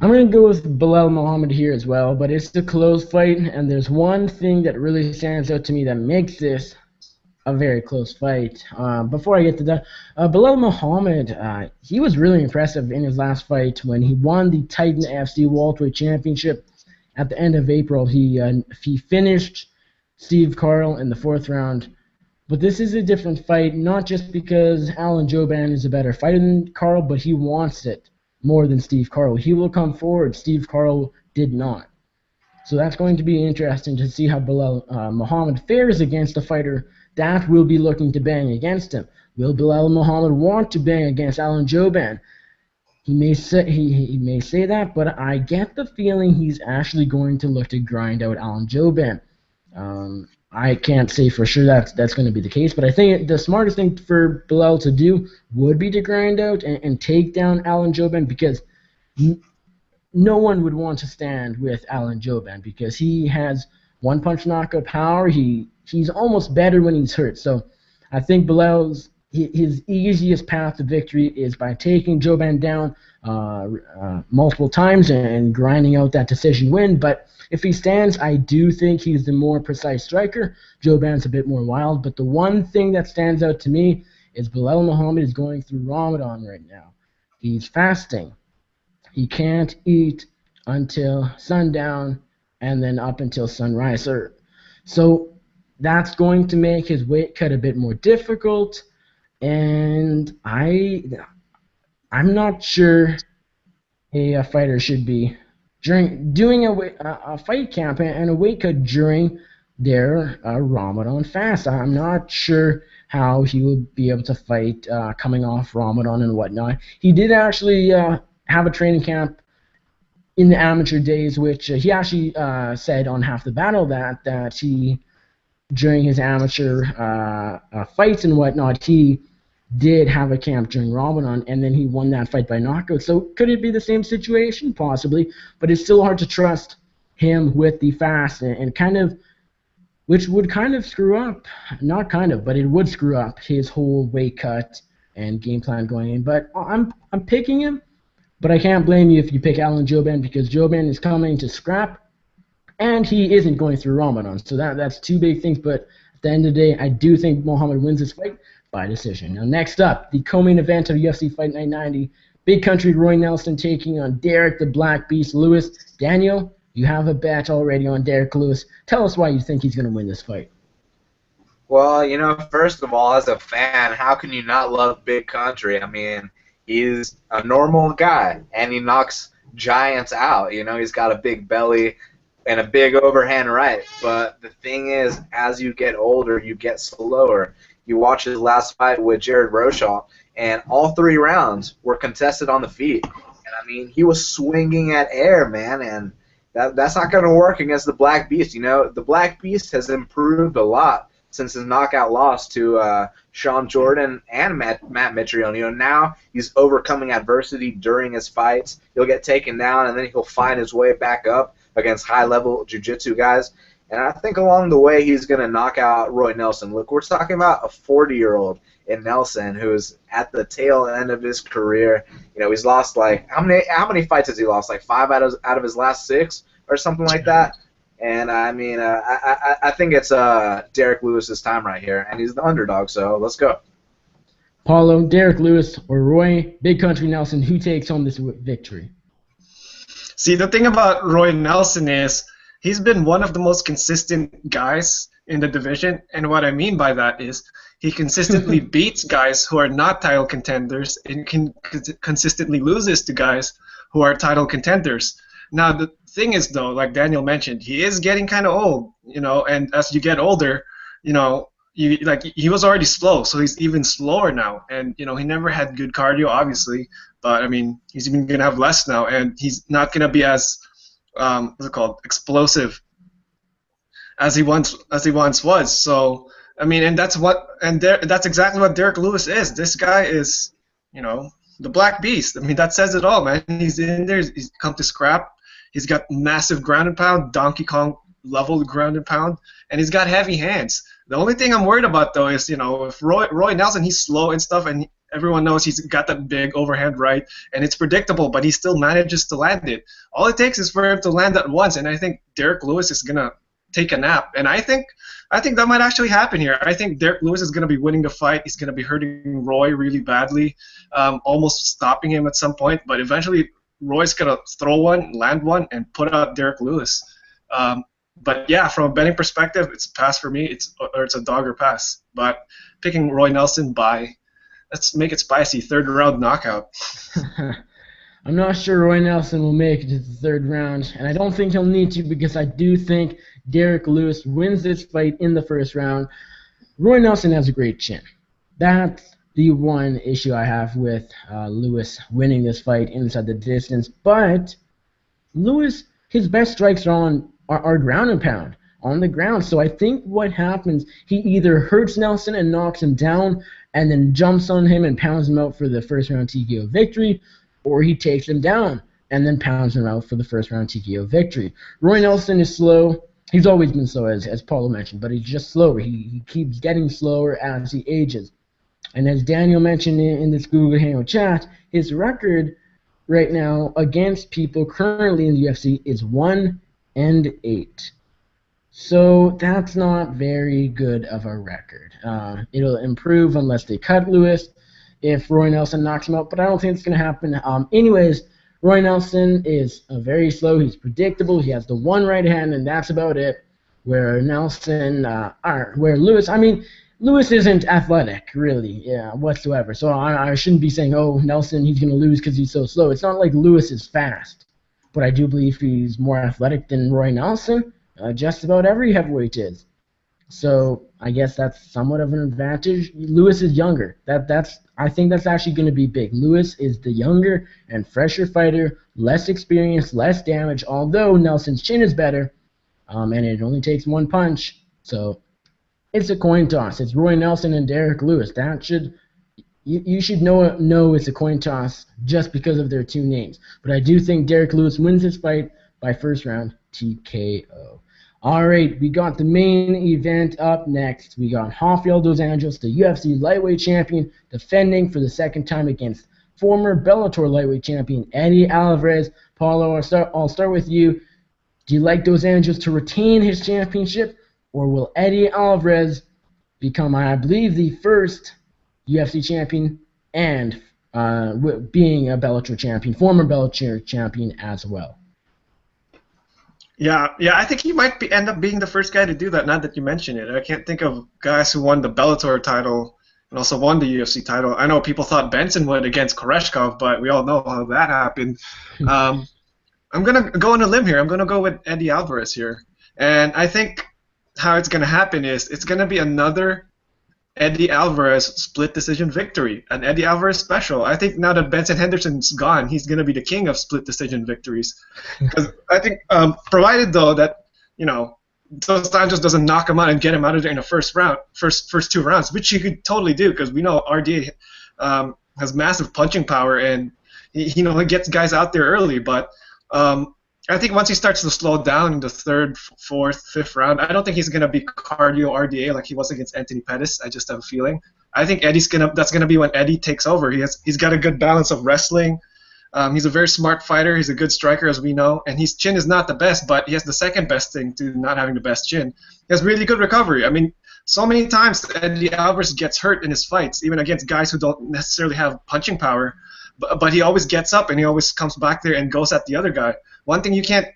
[SPEAKER 1] I'm going to go with Belal Muhammad here as well, but it's a close fight, and there's one thing that really stands out to me that makes this a very close fight. Before I get to that, Belal Muhammad, he was really impressive in his last fight when he won the Titan AFC Welterweight Championship at the end of April. He finished Steve Carl in the 4th round. But this is a different fight, not just because Alan Jouban is a better fighter than Carl, but he wants it more than Steve Carl. He will come forward. Steve Carl did not. So that's going to be interesting to see how Belal Muhammad fares against a fighter that will be looking to bang against him. Will Belal Muhammad want to bang against Alan Jouban? He may say that, but I get the feeling he's actually going to look to grind out Alan Jouban. I can't say for sure that's going to be the case, but I think the smartest thing for Belal to do would be to grind out and take down Alan Jouban, because no one would want to stand with Alan Jouban because he has one-punch knockout power. He's almost better when he's hurt. So I think Belal's his easiest path to victory is by taking Jouban down multiple times and grinding out that decision win. But if he stands, I do think he's the more precise striker. Jouban's a bit more wild. But the one thing that stands out to me is Belal Muhammad is going through Ramadan right now. He's fasting. He can't eat until sundown and then up until sunrise. So that's going to make his weight cut a bit more difficult. And I'm not sure a fighter should be doing a fight camp and a weight cut during their Ramadan fast. I'm not sure how he will be able to fight coming off Ramadan and whatnot. He did actually have a training camp in the amateur days, which he actually said on Half the Battle that he, during his amateur fights and whatnot, he did have a camp during Ramadan, and then he won that fight by knockout. So could it be the same situation? Possibly, but it's still hard to trust him with the fast, and kind of, which would kind of screw up, not kind of, but it would screw up his whole weight cut and game plan going in. But I'm picking him, but I can't blame you if you pick Alan Jouban, because Jouban is coming to scrap, and he isn't going through Ramadan. So that's two big things, but at the end of the day, I do think Muhammad wins this fight by decision. Now, next up, the co-main event of UFC Fight Night 90, Big Country Roy Nelson taking on Derek the Black Beast Lewis. Daniel, you have a bet already on Derek Lewis. Tell us why you think he's going to win this fight.
[SPEAKER 2] Well, first of all, as a fan, how can you not love Big Country? I mean, he's a normal guy, and he knocks giants out. He's got a big belly and a big overhand right. But the thing is, as you get older, you get slower. You watch his last fight with Jared Roshaw, and all 3 rounds were contested on the feet. And, I mean, he was swinging at air, man, and that's not going to work against the Black Beast. The Black Beast has improved a lot since his knockout loss to Sean Jordan and Matt Mitrione. Now he's overcoming adversity during his fights. He'll get taken down, and then he'll find his way back up against high-level jiu-jitsu guys. And I think along the way he's going to knock out Roy Nelson. Look, we're talking about a 40-year-old in Nelson who's at the tail end of his career. He's lost how many fights has he lost? Like 5 out of his last 6 or something like that. And I mean, I think it's Derek Lewis's time right here, and he's the underdog. So let's go.
[SPEAKER 1] Paolo, Derek Lewis, or Roy Big Country Nelson, who takes home this victory?
[SPEAKER 3] See, the thing about Roy Nelson is he's been one of the most consistent guys in the division, and what I mean by that is he consistently beats guys who are not title contenders and consistently loses to guys who are title contenders. Now, the thing is, though, like Daniel mentioned, he is getting kind of old, and as you get older, he was already slow, so he's even slower now. And, he never had good cardio, obviously, but, I mean, he's even going to have less now, and he's not going to be as, explosive as he once was. So, I mean, and that's exactly what Derek Lewis is. This guy is, the Black Beast. I mean, that says it all, man. He's in there, he's come to scrap. He's got massive ground and pound, Donkey Kong level ground and pound, and he's got heavy hands. The only thing I'm worried about, though, is, if Roy Nelson, he's slow and stuff, and everyone knows he's got that big overhand right, and it's predictable, but he still manages to land it. All it takes is for him to land that once, and I think Derek Lewis is going to take a nap. And I think that might actually happen here. I think Derek Lewis is going to be winning the fight. He's going to be hurting Roy really badly, almost stopping him at some point, but eventually Roy's going to throw one, land one, and put out Derek Lewis. But yeah, from a betting perspective, it's a pass for me. It's a dog or pass. But picking Roy Nelson let's make it spicy, 3rd round knockout.
[SPEAKER 1] I'm not sure Roy Nelson will make it to the 3rd round, and I don't think he'll need to, because I do think Derek Lewis wins this fight in the 1st round. Roy Nelson has a great chin. That's the one issue I have with Lewis winning this fight inside the distance. But Lewis, his best strikes are ground and pound, on the ground. So I think what happens, he either hurts Nelson and knocks him down and then jumps on him and pounds him out for the 1st round TKO victory, or he takes him down and then pounds him out for the 1st round TKO victory. Roy Nelson is slow. He's always been slow, as Paolo mentioned, but he's just slower. He keeps getting slower as he ages. And as Daniel mentioned in this Google Hangout chat, his record right now against people currently in the UFC is 1-8. So that's not very good of a record. It'll improve unless they cut Lewis if Roy Nelson knocks him out, but I don't think it's going to happen. Anyways, Roy Nelson is very slow. He's predictable. He has the one right hand, and that's about it. Where Lewis isn't athletic, really, whatsoever. So I shouldn't be saying, oh, Nelson, he's going to lose because he's so slow. It's not like Lewis is fast, but I do believe he's more athletic than Roy Nelson. just about every heavyweight is. So I guess that's somewhat of an advantage. Lewis is younger. I think that's actually going to be big. Lewis is the younger and fresher fighter, less experience, less damage. Although Nelson's chin is better, and it only takes one punch. So it's a coin toss. It's Roy Nelson and Derek Lewis. You should know it's a coin toss just because of their two names. But I do think Derek Lewis wins this fight by first round TKO. All right, we got the main event up next. We got Rafael dos Anjos, the UFC lightweight champion, defending for the second time against former Bellator lightweight champion Eddie Alvarez. Paolo, I'll start with you. Do you like dos Anjos to retain his championship, or will Eddie Alvarez become, I believe, the first UFC champion and being a Bellator champion, former Bellator champion as well?
[SPEAKER 3] Yeah, I think he might end up being the first guy to do that, now that you mention it. I can't think of guys who won the Bellator title and also won the UFC title. I know people thought Benson would against Koreshkov, but we all know how that happened. I'm going to go on a limb here. I'm going to go with Eddie Alvarez here. And I think how it's going to happen is it's going to be another Eddie Alvarez split decision victory, an Eddie Alvarez special. I think now that Benson Henderson's gone, he's going to be the king of split decision victories. Because I think, provided though that dos Anjos doesn't knock him out and get him out of there in the first two rounds, which he could totally do, because we know RDA has massive punching power and he gets guys out there early. But I think once he starts to slow down in the third, fourth, fifth round, I don't think he's going to be cardio RDA like he was against Anthony Pettis. I just have a feeling. I think that's going to be when Eddie takes over. He's got a good balance of wrestling. He's a very smart fighter. He's a good striker, as we know. And his chin is not the best, but he has the second best thing to not having the best chin. He has really good recovery. I mean, so many times Eddie Alvarez gets hurt in his fights, even against guys who don't necessarily have punching power. But he always gets up and he always comes back there and goes at the other guy. One thing you can't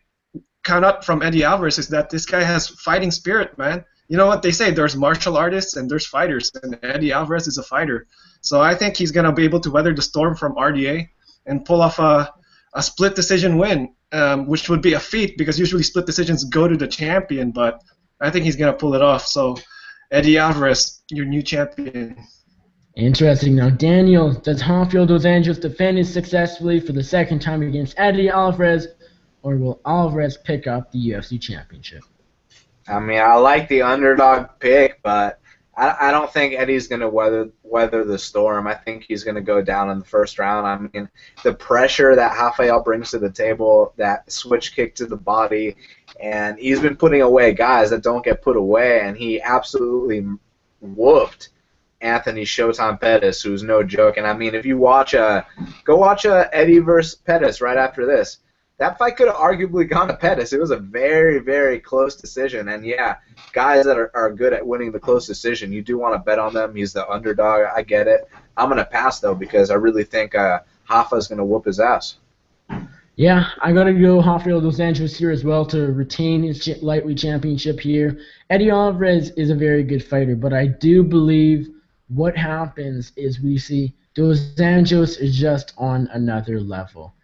[SPEAKER 3] count out from Eddie Alvarez is that this guy has fighting spirit, man. You know what they say, there's martial artists and there's fighters, and Eddie Alvarez is a fighter. So I think he's going to be able to weather the storm from RDA and pull off a split decision win, which would be a feat because usually split decisions go to the champion, but I think he's going to pull it off. So Eddie Alvarez, your new champion.
[SPEAKER 1] Interesting. Now, Daniel, does Rafael dos Anjos defend successfully for the second time against Eddie Alvarez, or will Alvarez pick up the UFC championship?
[SPEAKER 2] I mean, I like the underdog pick, but I don't think Eddie's going to weather the storm. I think he's going to go down in the first round. I mean, the pressure that Rafael brings to the table, that switch kick to the body, and he's been putting away guys that don't get put away, and he absolutely whooped Anthony Showtime Pettis, who's no joke. And I mean, if you go watch Eddie versus Pettis right after this, that fight could have arguably gone to Pettis. It was a very, very close decision. And yeah, guys that are good at winning the close decision, you do want to bet on them. He's the underdog. I get it. I'm going to pass, though, because I really think Rafa's going to whoop his ass.
[SPEAKER 1] Yeah, I'm going to go Rafael dos Anjos here as well to retain his lightweight championship here. Eddie Alvarez is a very good fighter, but I do believe what happens is we see dos Anjos is just on another level.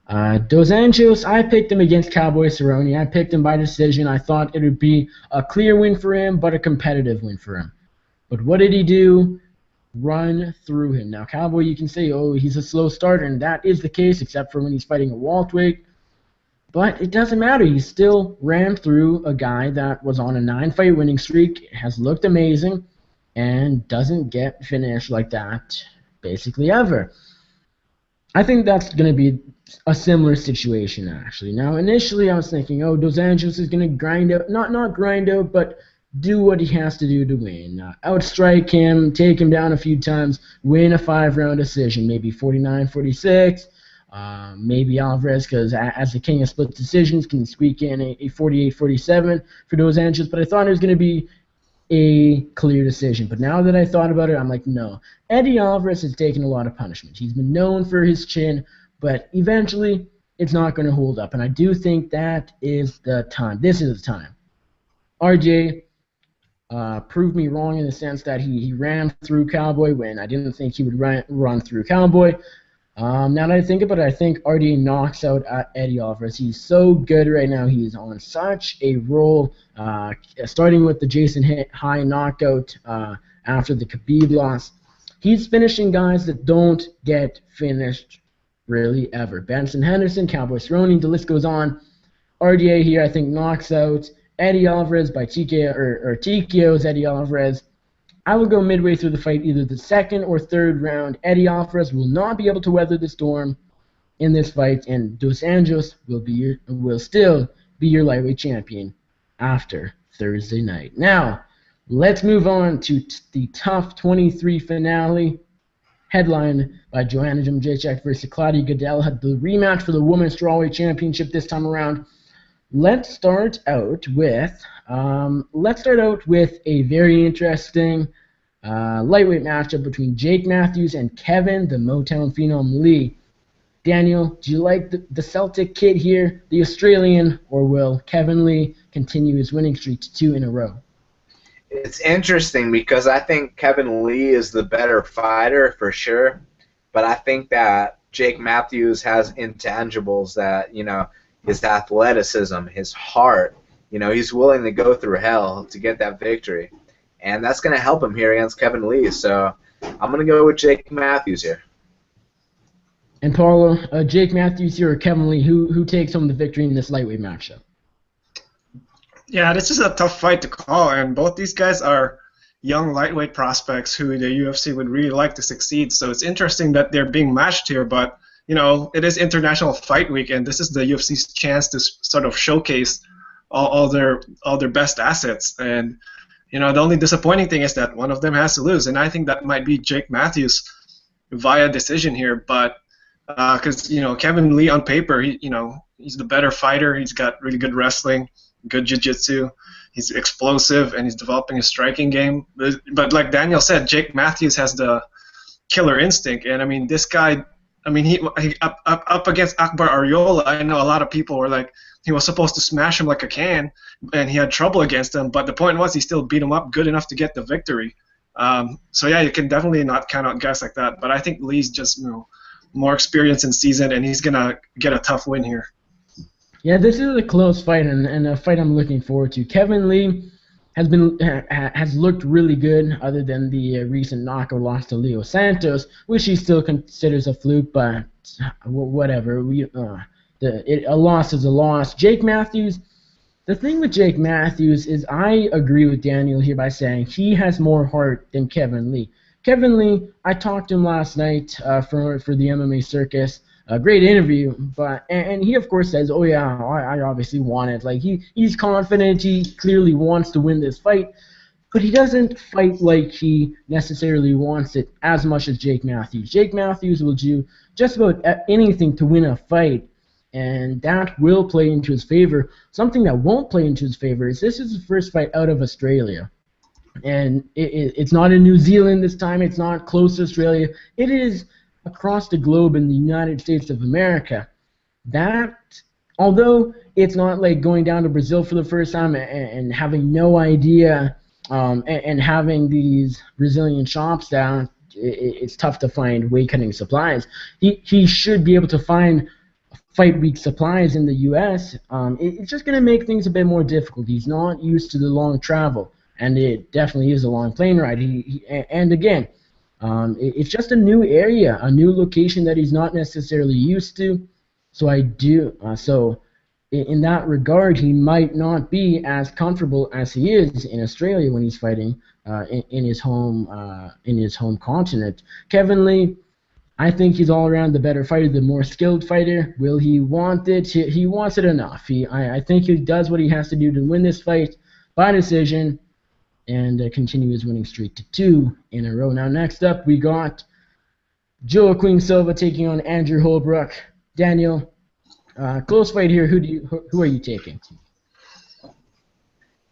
[SPEAKER 1] Dos Anjos, I picked him against Cowboy Cerrone. I picked him by decision. I thought it would be a clear win for him, but a competitive win for him. But what did he do? Run through him. Now, Cowboy, you can say, oh, he's a slow starter, and that is the case, except for when he's fighting a welterweight. But it doesn't matter. He still ran through a guy that was on a 9-fight winning streak, has looked amazing, and doesn't get finished like that basically ever. I think that's going to be a similar situation, actually. Now, initially I was thinking, oh, dos Anjos is going to grind out, not grind out, but do what he has to do to win. Outstrike him, take him down a few times, win a 5-round decision, maybe 49-46. Maybe Alvarez, because as the king of split decisions, can squeak in a 48-47 for dos Anjos. But I thought it was going to be a clear decision. But now that I thought about it, I'm like, no. Eddie Alvarez has taken a lot of punishment. He's been known for his chin, but eventually it's not going to hold up. And I do think that is the time. This is the time. RJ proved me wrong in the sense that he ran through Cowboy when I didn't think he would run through Cowboy. Now that I think about it, I think RDA knocks out Eddie Alvarez. He's so good right now. He's on such a roll, starting with the Jason High knockout after the Khabib loss. He's finishing guys that don't get finished really ever. Benson Henderson, Cowboy Cerrone, the list goes on. RDA here, I think, knocks out Eddie Alvarez by TKO, or TKOs Eddie Alvarez. I will go midway through the fight, either the second or third round. Eddie Alvarez will not be able to weather the storm in this fight, and Dos Anjos will still be your lightweight champion after Thursday night. Now, let's move on to the TUF 23 finale, headlined by Joanna Jedrzejczyk versus Claudia Gadelha, the rematch for the Women's Strawweight Championship this time around. Let's start out with a very interesting lightweight matchup between Jake Matthews and Kevin, the Motown Phenom Lee. Daniel, do you like the Celtic kid here, the Australian, or will Kevin Lee continue his winning streak to 2 in a row?
[SPEAKER 2] It's interesting because I think Kevin Lee is the better fighter for sure, but I think that Jake Matthews has intangibles that, his athleticism, his heart, he's willing to go through hell to get that victory. And that's going to help him here against Kevin Lee. So I'm going to go with Jake Matthews here.
[SPEAKER 1] And Paolo, Jake Matthews here or Kevin Lee, who takes home the victory in this lightweight matchup?
[SPEAKER 3] Yeah, this is a tough fight to call, and both these guys are young lightweight prospects who the UFC would really like to succeed. So it's interesting that they're being matched here, but it is International Fight Week, and this is the UFC's chance to sort of showcase all their best assets. And the only disappointing thing is that one of them has to lose, and I think that might be Jake Matthews via decision here. But because Kevin Lee on paper, he's the better fighter. He's got really good wrestling, good jiu-jitsu. He's explosive, and he's developing a striking game. But like Daniel said, Jake Matthews has the killer instinct, and this guy. He up against Akbar Ariola, I know a lot of people were like, he was supposed to smash him like a can, and he had trouble against him, but the point was he still beat him up good enough to get the victory. So yeah, you can definitely not count out guys like that, but I think Lee's just more experience in season, and he's going to get a tough win here.
[SPEAKER 1] Yeah, this is a close fight, and a fight I'm looking forward to. Kevin Lee has looked really good, other than the recent knockout loss to Leo Santos, which he still considers a fluke, but whatever. A loss is a loss. Jake Matthews, the thing with Jake Matthews is I agree with Daniel here by saying he has more heart than Kevin Lee. Kevin Lee, I talked to him last night for the MMA Circus. A great interview, and he of course says, "Oh yeah, I obviously want it." Like he's confident, he clearly wants to win this fight, but he doesn't fight like he necessarily wants it as much as Jake Matthews. Jake Matthews will do just about anything to win a fight, and that will play into his favor. Something that won't play into his favor is this is his first fight out of Australia, and it's not in New Zealand this time. It's not close to Australia. It is across the globe in the United States of America. That, although it's not like going down to Brazil for the first time and having no idea and having these Brazilian shops down, it's tough to find weight cutting supplies. He should be able to find fight week supplies in the U.S. It's just going to make things a bit more difficult. He's not used to the long travel, and it definitely is a long plane ride. And again, it's just a new area, a new location that he's not necessarily used to. So in that regard, he might not be as comfortable as he is in Australia when he's fighting in his home continent. Kevin Lee, I think he's all around the better fighter, the more skilled fighter. Will he want it? He wants it enough. I think he does what he has to do to win this fight by decision and continue his winning streak to 2 in a row. Now, next up, we got Joaquim Silva taking on Andrew Holbrook. Daniel, close fight here. Who are you taking?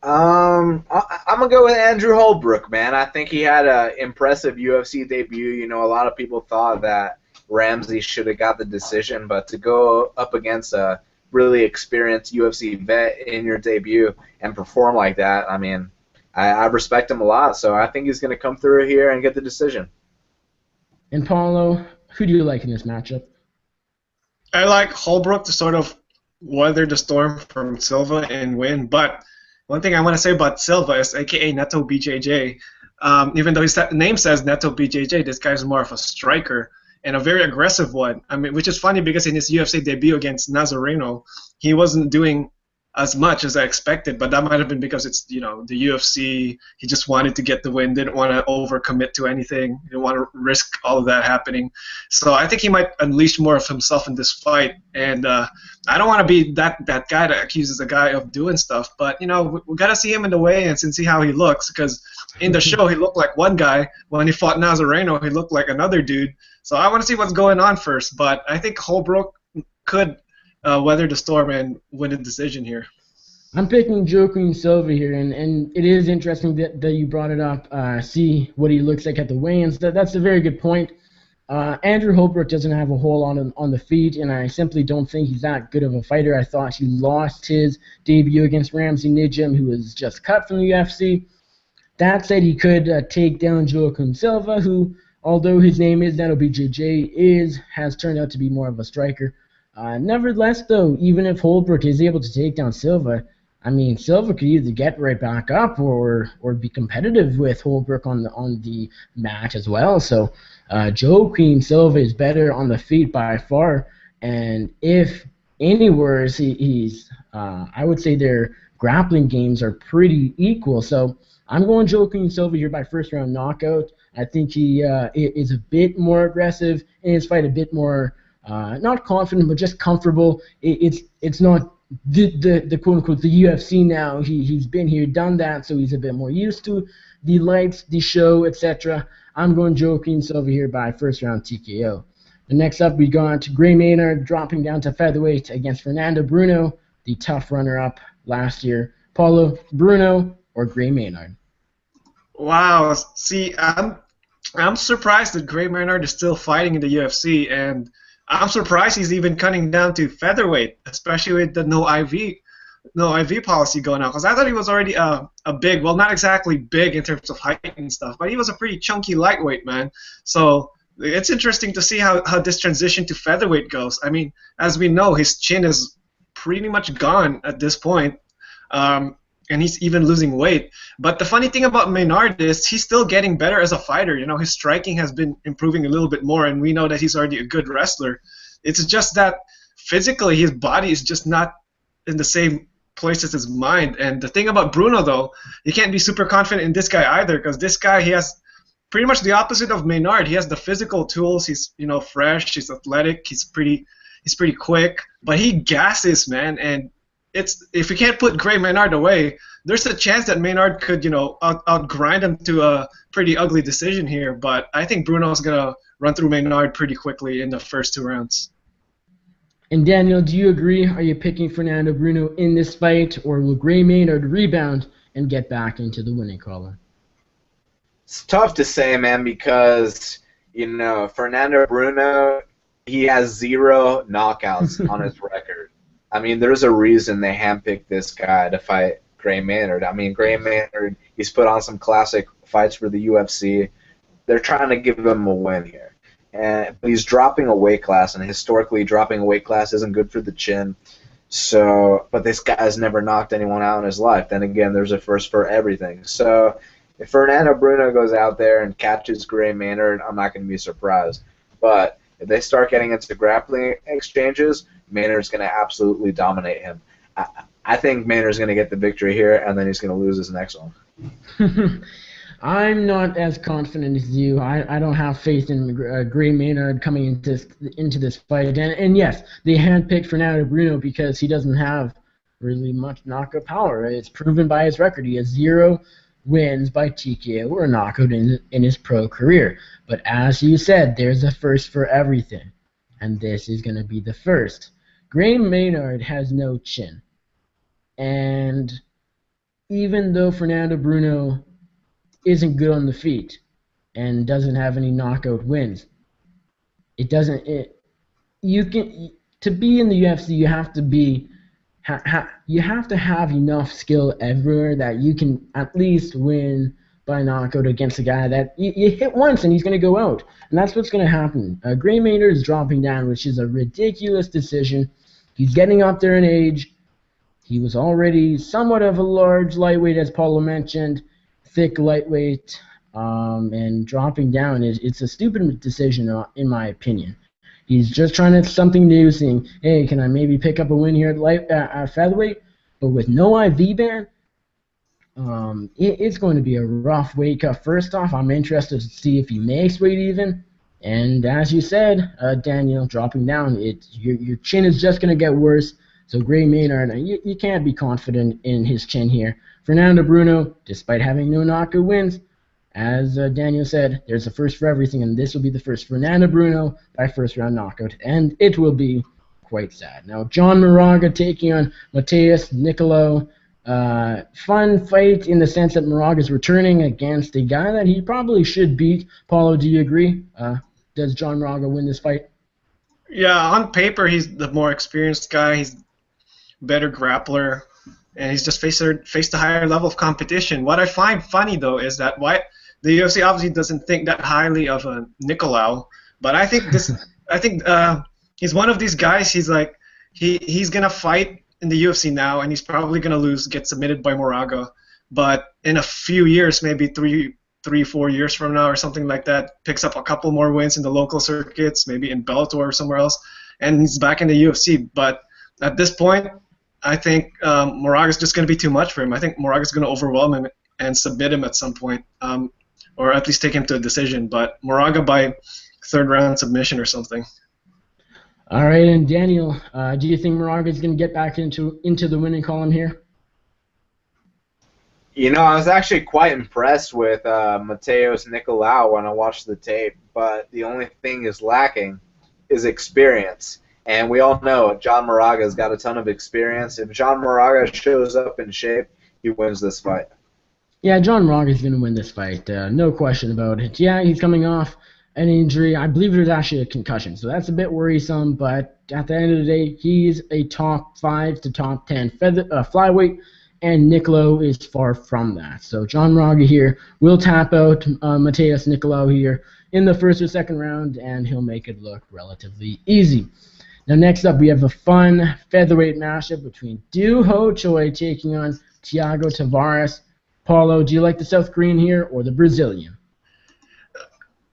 [SPEAKER 2] I'm gonna go with Andrew Holbrook, man. I think he had an impressive UFC debut. A lot of people thought that Ramsey should have got the decision, but to go up against a really experienced UFC vet in your debut and perform like that, I respect him a lot, so I think he's going to come through here and get the decision.
[SPEAKER 1] And Paolo, Who do you like in this matchup?
[SPEAKER 3] I like Holbrook to sort of weather the storm from Silva and win. But one thing I want to say about Silva is, aka Neto BJJ. Even though his name says Neto BJJ, this guy's more of a striker and a very aggressive one. I mean, which is funny because in his UFC debut against Nazareno, he wasn't doing as much as I expected, but that might have been because it's the UFC. He just wanted to get the win, didn't want to overcommit to anything, didn't want to risk all of that happening. So I think he might unleash more of himself in this fight. And I don't want to be that guy that accuses a guy of doing stuff, but we got to see him in the weigh-ins and see how he looks, because in the show he looked like one guy. When he fought Nazareno, he looked like another dude. So I want to see what's going on first, but I think Holbrook could weather the storm and win a decision here.
[SPEAKER 1] I'm picking Joaquin Silva here, and it is interesting that you brought it up. See what he looks like at the weigh-ins. That's a very good point. Andrew Holbrook doesn't have a whole lot on the feet, and I simply don't think he's that good of a fighter. I thought he lost his debut against Ramsey Nijem, who was just cut from the UFC. That said, he could take down Joaquin Silva, who, although his name is Neto BJJ, has turned out to be more of a striker. Nevertheless, though, even if Holbrook is able to take down Silva, I mean, Silva could either get right back up or be competitive with Holbrook on the mat as well. So Joaquin Silva is better on the feet by far, and if anywhere, he's I would say their grappling games are pretty equal. So I'm going Joaquin Silva here by first round knockout. I think he is a bit more aggressive in his fight, a bit more not confident, but just comfortable. It's not the quote unquote the UFC now. He's been here, done that, so he's a bit more used to the lights, the show, etc. I'm going Joaquin Silva here by first round TKO. The next up, we got Gray Maynard dropping down to featherweight against Fernando Bruno, the tough runner-up last year. Paolo, Bruno or Gray Maynard?
[SPEAKER 3] Wow. See, I'm surprised that Gray Maynard is still fighting in the UFC, and I'm surprised he's even cutting down to featherweight, especially with the no IV policy going on. Because I thought he was already a big, well, not exactly big in terms of height and stuff, but he was a pretty chunky lightweight, man. So it's interesting to see how this transition to featherweight goes. I mean, as we know, his chin is pretty much gone at this point, and he's even losing weight. But the funny thing about Maynard is he's still getting better as a fighter. His striking has been improving a little bit more, and we know that he's already a good wrestler. It's just that physically his body is just not in the same place as his mind. And the thing about Bruno, though, you can't be super confident in this guy either, because this guy, he has pretty much the opposite of Maynard. He has the physical tools. He's fresh. He's athletic. He's pretty quick, but he gasses, man. And if we can't put Gray Maynard away, there's a chance that Maynard could, outgrind him to a pretty ugly decision here. But I think Bruno's gonna run through Maynard pretty quickly in the first 2 rounds.
[SPEAKER 1] And Daniel, do you agree? Are you picking Fernando Bruno in this fight, or will Gray Maynard rebound and get back into the winning column?
[SPEAKER 2] It's tough to say, man, because Fernando Bruno, he has 0 knockouts on his record. I mean, there's a reason they handpicked this guy to fight Gray Maynard. I mean, Gray Maynard, he's put on some classic fights for the UFC. They're trying to give him a win here. But he's dropping a weight class, and historically dropping a weight class isn't good for the chin. But this guy's never knocked anyone out in his life. Then again, there's a first for everything. So if Fernando Bruno goes out there and catches Gray Maynard, I'm not going to be surprised. But if they start getting into grappling exchanges, Maynard's going to absolutely dominate him. I think Maynard's going to get the victory here, and then he's going to lose his next one.
[SPEAKER 1] I'm not as confident as you. I don't have faith in Gray Maynard coming into this fight. And yes, they handpicked Fernando Bruno because he doesn't have really much knockout power. It's proven by his record. He has 0 wins by TKO or knockout in his pro career. But as you said, there's a first for everything, and this is going to be the first. Gray Maynard has no chin, and even though Fernando Bruno isn't good on the feet and doesn't have any knockout wins, to be in the UFC, you have to be you have to have enough skill everywhere that you can at least win by knockout against a guy that you hit once and he's going to go out. And that's what's going to happen. Gray Maynard is dropping down, which is a ridiculous decision. He's getting up there in age. He was already somewhat of a large lightweight, as Paolo mentioned, thick lightweight, and dropping down it's a stupid decision in my opinion. He's just trying to something new, saying, hey, can I maybe pick up a win here at featherweight? But with no IV ban, it's going to be a rough weight cut. First off, I'm interested to see if he makes weight even. And as you said, Daniel, dropping down, your chin is just going to get worse. So Gray Maynard, you can't be confident in his chin here. Fernando Bruno, despite having no knockout wins, as Daniel said, there's a first for everything, and this will be the first. Fernando Bruno by first-round knockout, and it will be quite sad. Now, John Moraga taking on Matheus Nicolau. Fun fight in the sense that Moraga's returning against a guy that he probably should beat. Paulo, do you agree? Does John Moraga win this fight?
[SPEAKER 3] Yeah, on paper he's the more experienced guy. He's better grappler, and he's just faced a higher level of competition. What I find funny though is that the UFC obviously doesn't think that highly of Nicolau, but I think he's one of these guys. He's gonna fight in the UFC now, and he's probably gonna lose, get submitted by Moraga, but in a few years, maybe 3-4 years from now or something like that, picks up a couple more wins in the local circuits, maybe in Bellator or somewhere else, and he's back in the UFC. But at this point, I think Moraga's just going to be too much for him. I think Moraga's going to overwhelm him and submit him at some point, or at least take him to a decision. But Moraga by third-round submission or something.
[SPEAKER 1] All right, and Daniel, do you think Moraga's going to get back into the winning column here?
[SPEAKER 2] You know, I was actually quite impressed with Matheus Nicolau when I watched the tape, but the only thing is lacking is experience. And we all know John Moraga's got a ton of experience. If John Moraga shows up in shape, he wins this fight.
[SPEAKER 1] Yeah, John Moraga's going to win this fight, no question about it. Yeah, he's coming off an injury. I believe it was actually a concussion, so that's a bit worrisome, but at the end of the day, he's a top 5 to top 10 flyweight, and Nicolau is far from that. So John Moraga here will tap out Matheus Nicolau here in the first or second round, and he'll make it look relatively easy. Now next up, we have a fun featherweight matchup between Doo Ho Choi taking on Thiago Tavares. Paulo, do you like the South Korean here or the Brazilian?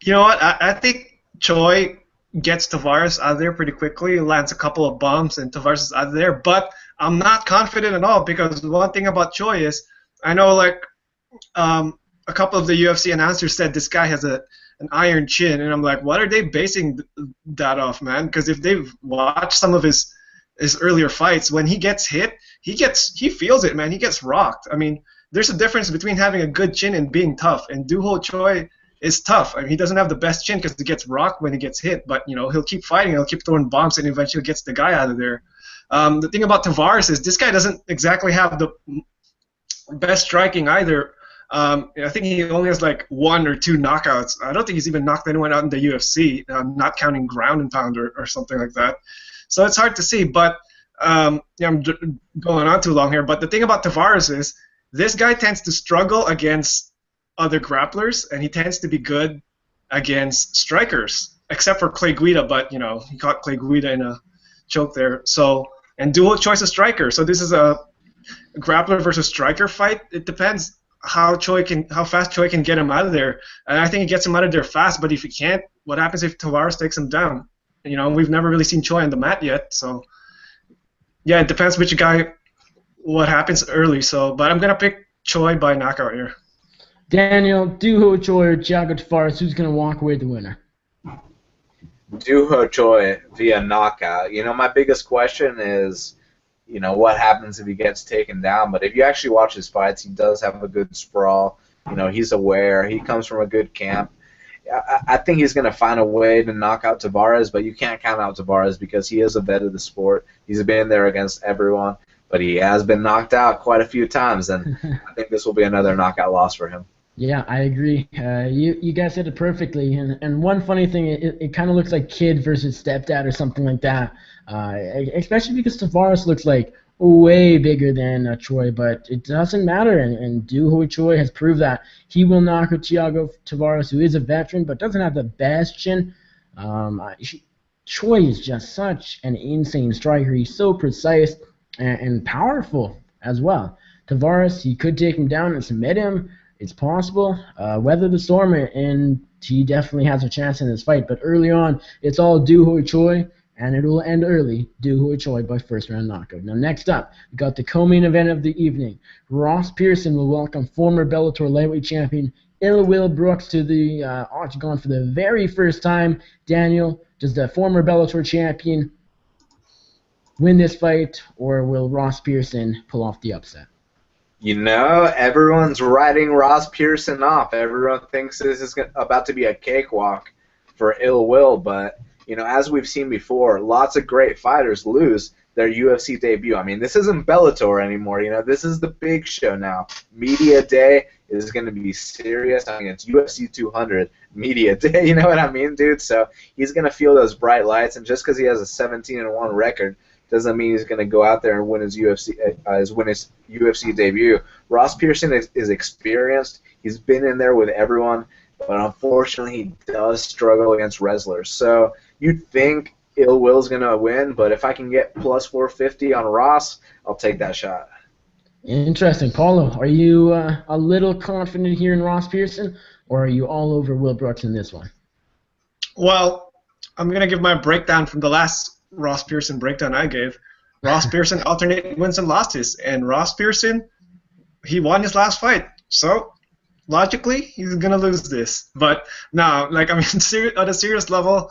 [SPEAKER 3] You know what? I think Choi gets Tavares out of there pretty quickly, lands a couple of bombs, and Tavares is out of there. But I'm not confident at all, because one thing about Choi is, I know a couple of the UFC announcers said this guy has an iron chin, and I'm like, what are they basing that off, man? Because if they've watched some of his earlier fights, when he gets hit, he feels it, man. He gets rocked. I mean, there's a difference between having a good chin and being tough, and Doo Ho Choi is tough. I mean, he doesn't have the best chin because he gets rocked when he gets hit, but he'll keep fighting, he'll keep throwing bombs, and eventually gets the guy out of there. The thing about Tavares is this guy doesn't exactly have the best striking either. I think he only has like 1 or 2 knockouts. I don't think he's even knocked anyone out in the UFC, not counting ground and pound or something like that. So it's hard to see, but I'm going on too long here. But the thing about Tavares is this guy tends to struggle against other grapplers, and he tends to be good against strikers, except for Clay Guida, but he caught Clay Guida in a choke there. So, and Doo Ho Choi's a striker, so this is a grappler versus striker fight. It depends how fast Choi can get him out of there, and I think he gets him out of there fast. But if he can't, what happens if Tavares takes him down? We've never really seen Choi on the mat yet, so yeah, it depends which guy, what happens early. So, but I'm gonna pick Choi by knockout here.
[SPEAKER 1] Daniel, Doo Ho Choi or Thiago Tavares, who's gonna walk away the winner?
[SPEAKER 2] Doo Ho Choi via knockout. My biggest question is, what happens if he gets taken down? But if you actually watch his fights, he does have a good sprawl. He's aware. He comes from a good camp. I think he's going to find a way to knock out Tavares, but you can't count out Tavares because he is a vet of the sport. He's been there against everyone, but he has been knocked out quite a few times, and I think this will be another knockout loss for him.
[SPEAKER 1] Yeah, I agree. You guys said it perfectly. And one funny thing, it kind of looks like kid versus stepdad or something like that. Especially because Tavares looks like way bigger than Choi, but it doesn't matter. And Do Hoi Choi has proved that he will knock out Thiago Tavares, who is a veteran but doesn't have the best chin. Choi is just such an insane striker. He's so precise and powerful as well. Tavares, he could take him down and submit him. It's possible. Weather the storm, and he definitely has a chance in this fight. But early on, it's all Do Hoi Choi, and it will end early. Do Hoi Choi by first-round knockout. Now, next up, we got the co-main event of the evening. Ross Pearson will welcome former Bellator lightweight champion Will Brooks to the octagon for the very first time. Daniel, does the former Bellator champion win this fight, or will Ross Pearson pull off the upset?
[SPEAKER 2] You know, everyone's writing Ross Pearson off. Everyone thinks this is about to be a cakewalk for Ill Will, but, you know, as we've seen before, lots of great fighters lose their UFC debut. I mean, this isn't Bellator anymore. You know, this is the big show now. Media Day is going to be serious. I mean, it's UFC 200 Media Day. You know what I mean, dude? So he's going to feel those bright lights, and just because he has a 17-1 record doesn't mean he's going to go out there and win his UFC debut. Ross Pearson is experienced. He's been in there with everyone, but unfortunately he does struggle against wrestlers. So you'd think Ill Will's going to win, but if I can get plus 450 on Ross, I'll take that shot.
[SPEAKER 1] Interesting. Paolo, are you a little confident here in Ross Pearson, or are you all over Will Brooks in this one?
[SPEAKER 3] Well, I'm going to give my breakdown from the last Ross Pearson breakdown I gave. Ross Pearson alternate wins and losses, and Ross Pearson, he won his last fight. So logically, he's gonna lose this. But no, like, I mean, on a serious level,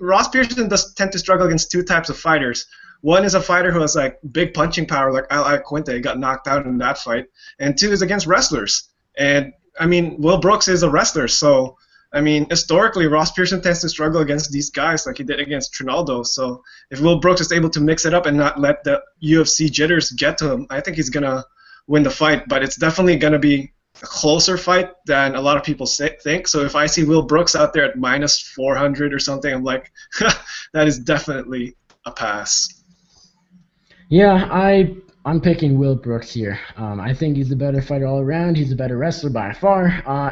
[SPEAKER 3] Ross Pearson does tend to struggle against two types of fighters. One is a fighter who has like big punching power, like Al Quinte, got knocked out in that fight, and two is against wrestlers. And I mean, Will Brooks is a wrestler, so I mean, historically, Ross Pearson tends to struggle against these guys like he did against Trinaldo. So if Will Brooks is able to mix it up and not let the UFC jitters get to him, I think he's going to win the fight. But it's definitely going to be a closer fight than a lot of people think. So if I see Will Brooks out there at minus 400 or something, I'm like, that is definitely a pass.
[SPEAKER 1] Yeah, I'm picking Will Brooks here. I think he's the better fighter all around. He's a better wrestler by far.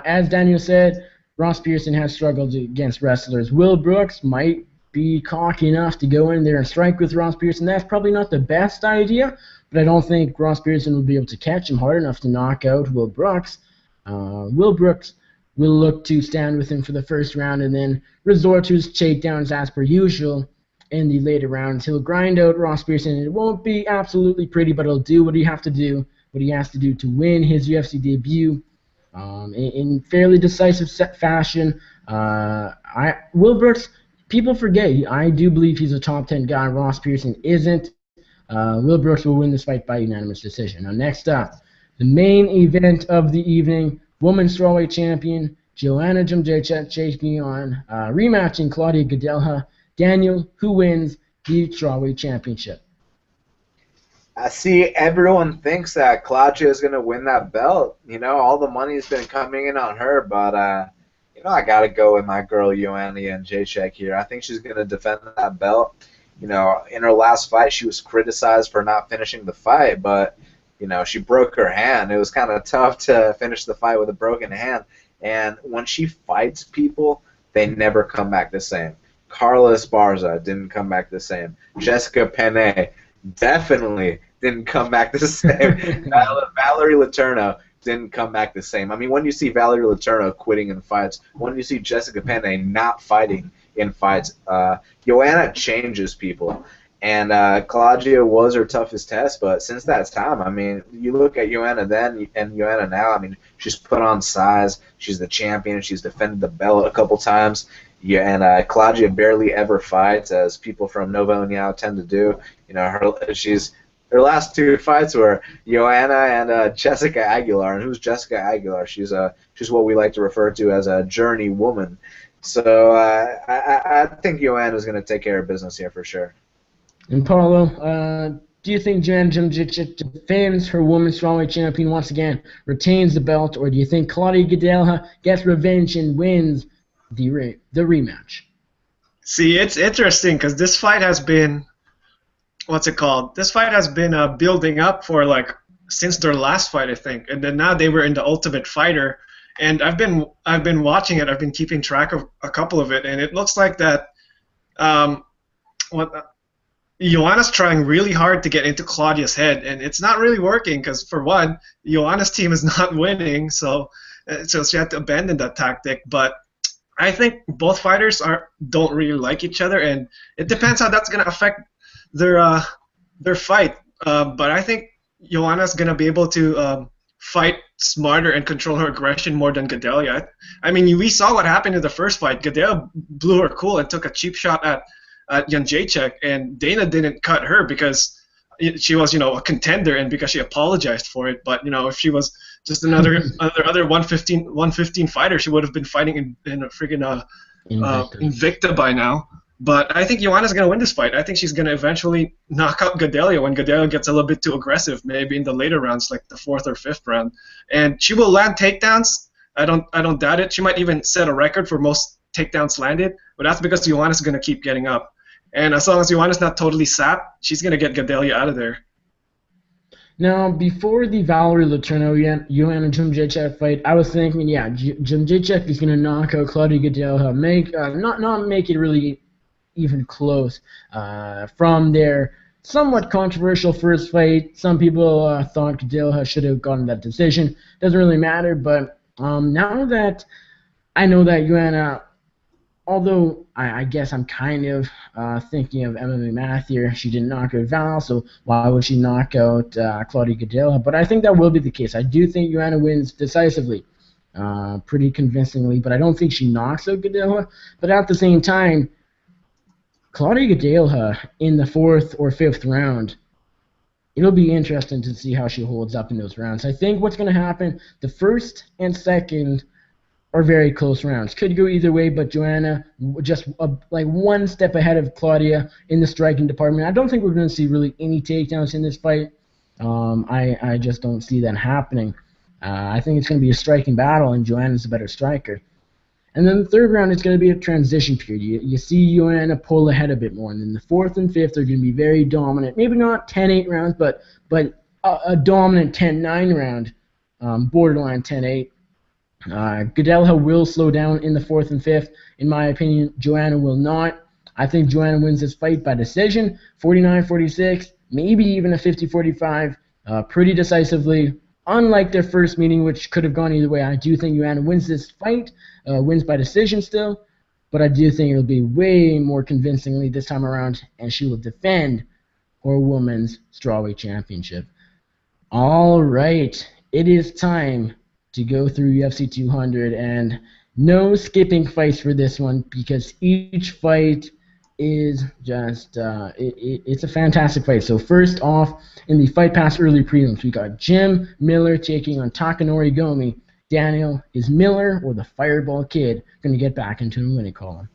[SPEAKER 1] As Daniel said, Ross Pearson has struggled against wrestlers. Will Brooks might be cocky enough to go in there and strike with Ross Pearson. That's probably not the best idea, but I don't think Ross Pearson will be able to catch him hard enough to knock out Will Brooks. Will Brooks will look to stand with him for the first round and then resort to his takedowns as per usual in the later rounds. He'll grind out Ross Pearson. It won't be absolutely pretty, but he'll do what he has to do to win his UFC debut. In fairly decisive fashion. Will Brooks, people forget, I do believe he's a top 10 guy. Ross Pearson isn't. Will Brooks will win this fight by unanimous decision. Now, next up, the main event of the evening, women's strawweight champion Joanna Jedrzejczyk on rematching Claudia Gadelha. Daniel, who wins the strawweight championship?
[SPEAKER 2] I see everyone thinks that Claudia is going to win that belt. You know, all the money's been coming in on her, but, you know, I got to go with my girl Joanna Jedrzejczyk here. I think she's going to defend that belt. You know, in her last fight, she was criticized for not finishing the fight, but, you know, she broke her hand. It was kind of tough to finish the fight with a broken hand. And when she fights people, they never come back the same. Carla Esparza didn't come back the same. Jessica Penne definitely didn't come back the same. Valerie Letourneau didn't come back the same. I mean, when you see Valerie Letourneau quitting in fights, when you see Jessica Penne not fighting in fights, Joanna changes people. And Claudia was her toughest test, but since that time, I mean, you look at Joanna then and Joanna now, I mean, she's put on size. She's the champion. She's defended the belt a couple times. Yeah, and Claudia barely ever fights, as people from Nova União tend to do. You know, her last two fights were Joanna and Jessica Aguilar. And who's Jessica Aguilar? She's what we like to refer to as a journey woman. So I think Joanna is going to take care of business here for sure.
[SPEAKER 1] And Paolo, do you think Joanna Jedrzejczyk defends her women's strawweight champion once again, retains the belt, or do you think Claudia Gadelha gets revenge and wins the rematch?
[SPEAKER 3] See, it's interesting because this fight has been what's it called? This fight has been building up for like since their last fight, I think, and then now they were in the Ultimate Fighter, and I've been watching it. I've been keeping track of a couple of it, and it looks like that what Joanna's trying really hard to get into Claudia's head, and it's not really working because for one, Joanna's team is not winning, so she had to abandon that tactic, but. I think both fighters don't really like each other, and it depends how that's gonna affect their fight. But I think Joanna's gonna be able to fight smarter and control her aggression more than Gadelha. I mean, we saw what happened in the first fight. Gadelha blew her cool and took a cheap shot at Jedrzejczyk, and Dana didn't cut her because she was, a contender and because she apologized for it. But if she was just another 115 fighter, she would have been fighting in a friggin' Invicta by now. But I think Joanna's going to win this fight. I think she's going to eventually knock out Gadelha when Gadelha gets a little bit too aggressive, maybe in the later rounds, like the 4th or 5th round. And she will land takedowns. I don't doubt it. She might even set a record for most takedowns landed, but that's because Joanna's going to keep getting up. And as long as Joanna's not totally sapped, she's going to get Gadelha out of there.
[SPEAKER 1] Now, before the Valerie Letourneau Joanna Jedrzejczyk fight, I was thinking, yeah, Jedrzejczyk is going to knock out Claudia Gadelha, not make it really even close. From their somewhat controversial first fight, some people thought Gadelha should have gotten that decision. Doesn't really matter, but now that I know that Joanna, although I guess I'm kind of thinking of MMA math here, she didn't knock out Val, so why would she knock out Claudia Gadelha? But I think that will be the case. I do think Joanna wins decisively, pretty convincingly, but I don't think she knocks out Gadelha. But at the same time, Claudia Gadelha in the 4th or 5th round, it'll be interesting to see how she holds up in those rounds. I think what's going to happen, the 1st and 2nd are very close rounds. Could go either way, but Joanna just like one step ahead of Claudia in the striking department. I don't think we're going to see really any takedowns in this fight. I just don't see that happening. I think it's going to be a striking battle, and Joanna's a better striker. And then the 3rd round, it's going to be a transition period. You see Joanna pull ahead a bit more, and then the 4th and 5th are going to be very dominant. Maybe not 10-8 rounds, but a dominant 10-9 round, borderline 10-8. Gadelha will slow down in the 4th and 5th. In my opinion, Joanna will not. I think Joanna wins this fight by decision, 49-46, maybe even a 50-45, pretty decisively. Unlike their first meeting, which could have gone either way, I do think Joanna wins this fight, wins by decision still, but I do think it'll be way more convincingly this time around, and she will defend her women's strawweight championship. All right, it is time to go through UFC 200, and no skipping fights for this one because each fight is just it's a fantastic fight. So first off, in the Fight Pass early prelims, we got Jim Miller taking on Takanori Gomi. Daniel, is Miller or the Fireball Kid going to get back into the winning column?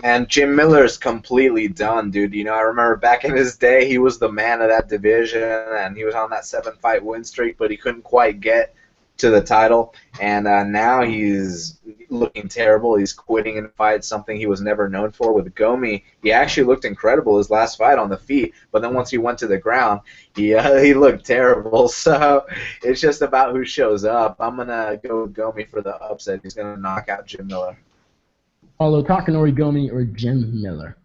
[SPEAKER 2] Man, Jim Miller's completely done, dude. I remember back in his day, he was the man of that division, and he was on that 7-fight win streak, but he couldn't quite get to the title, and now he's looking terrible. He's quitting in fights, something he was never known for. With Gomi, he actually looked incredible his last fight on the feet, but then once he went to the ground, he looked terrible. So it's just about who shows up. I'm going to go with Gomi for the upset. He's going to knock out Jim Miller.
[SPEAKER 1] Paolo, Takanori Gomi or Jim Miller?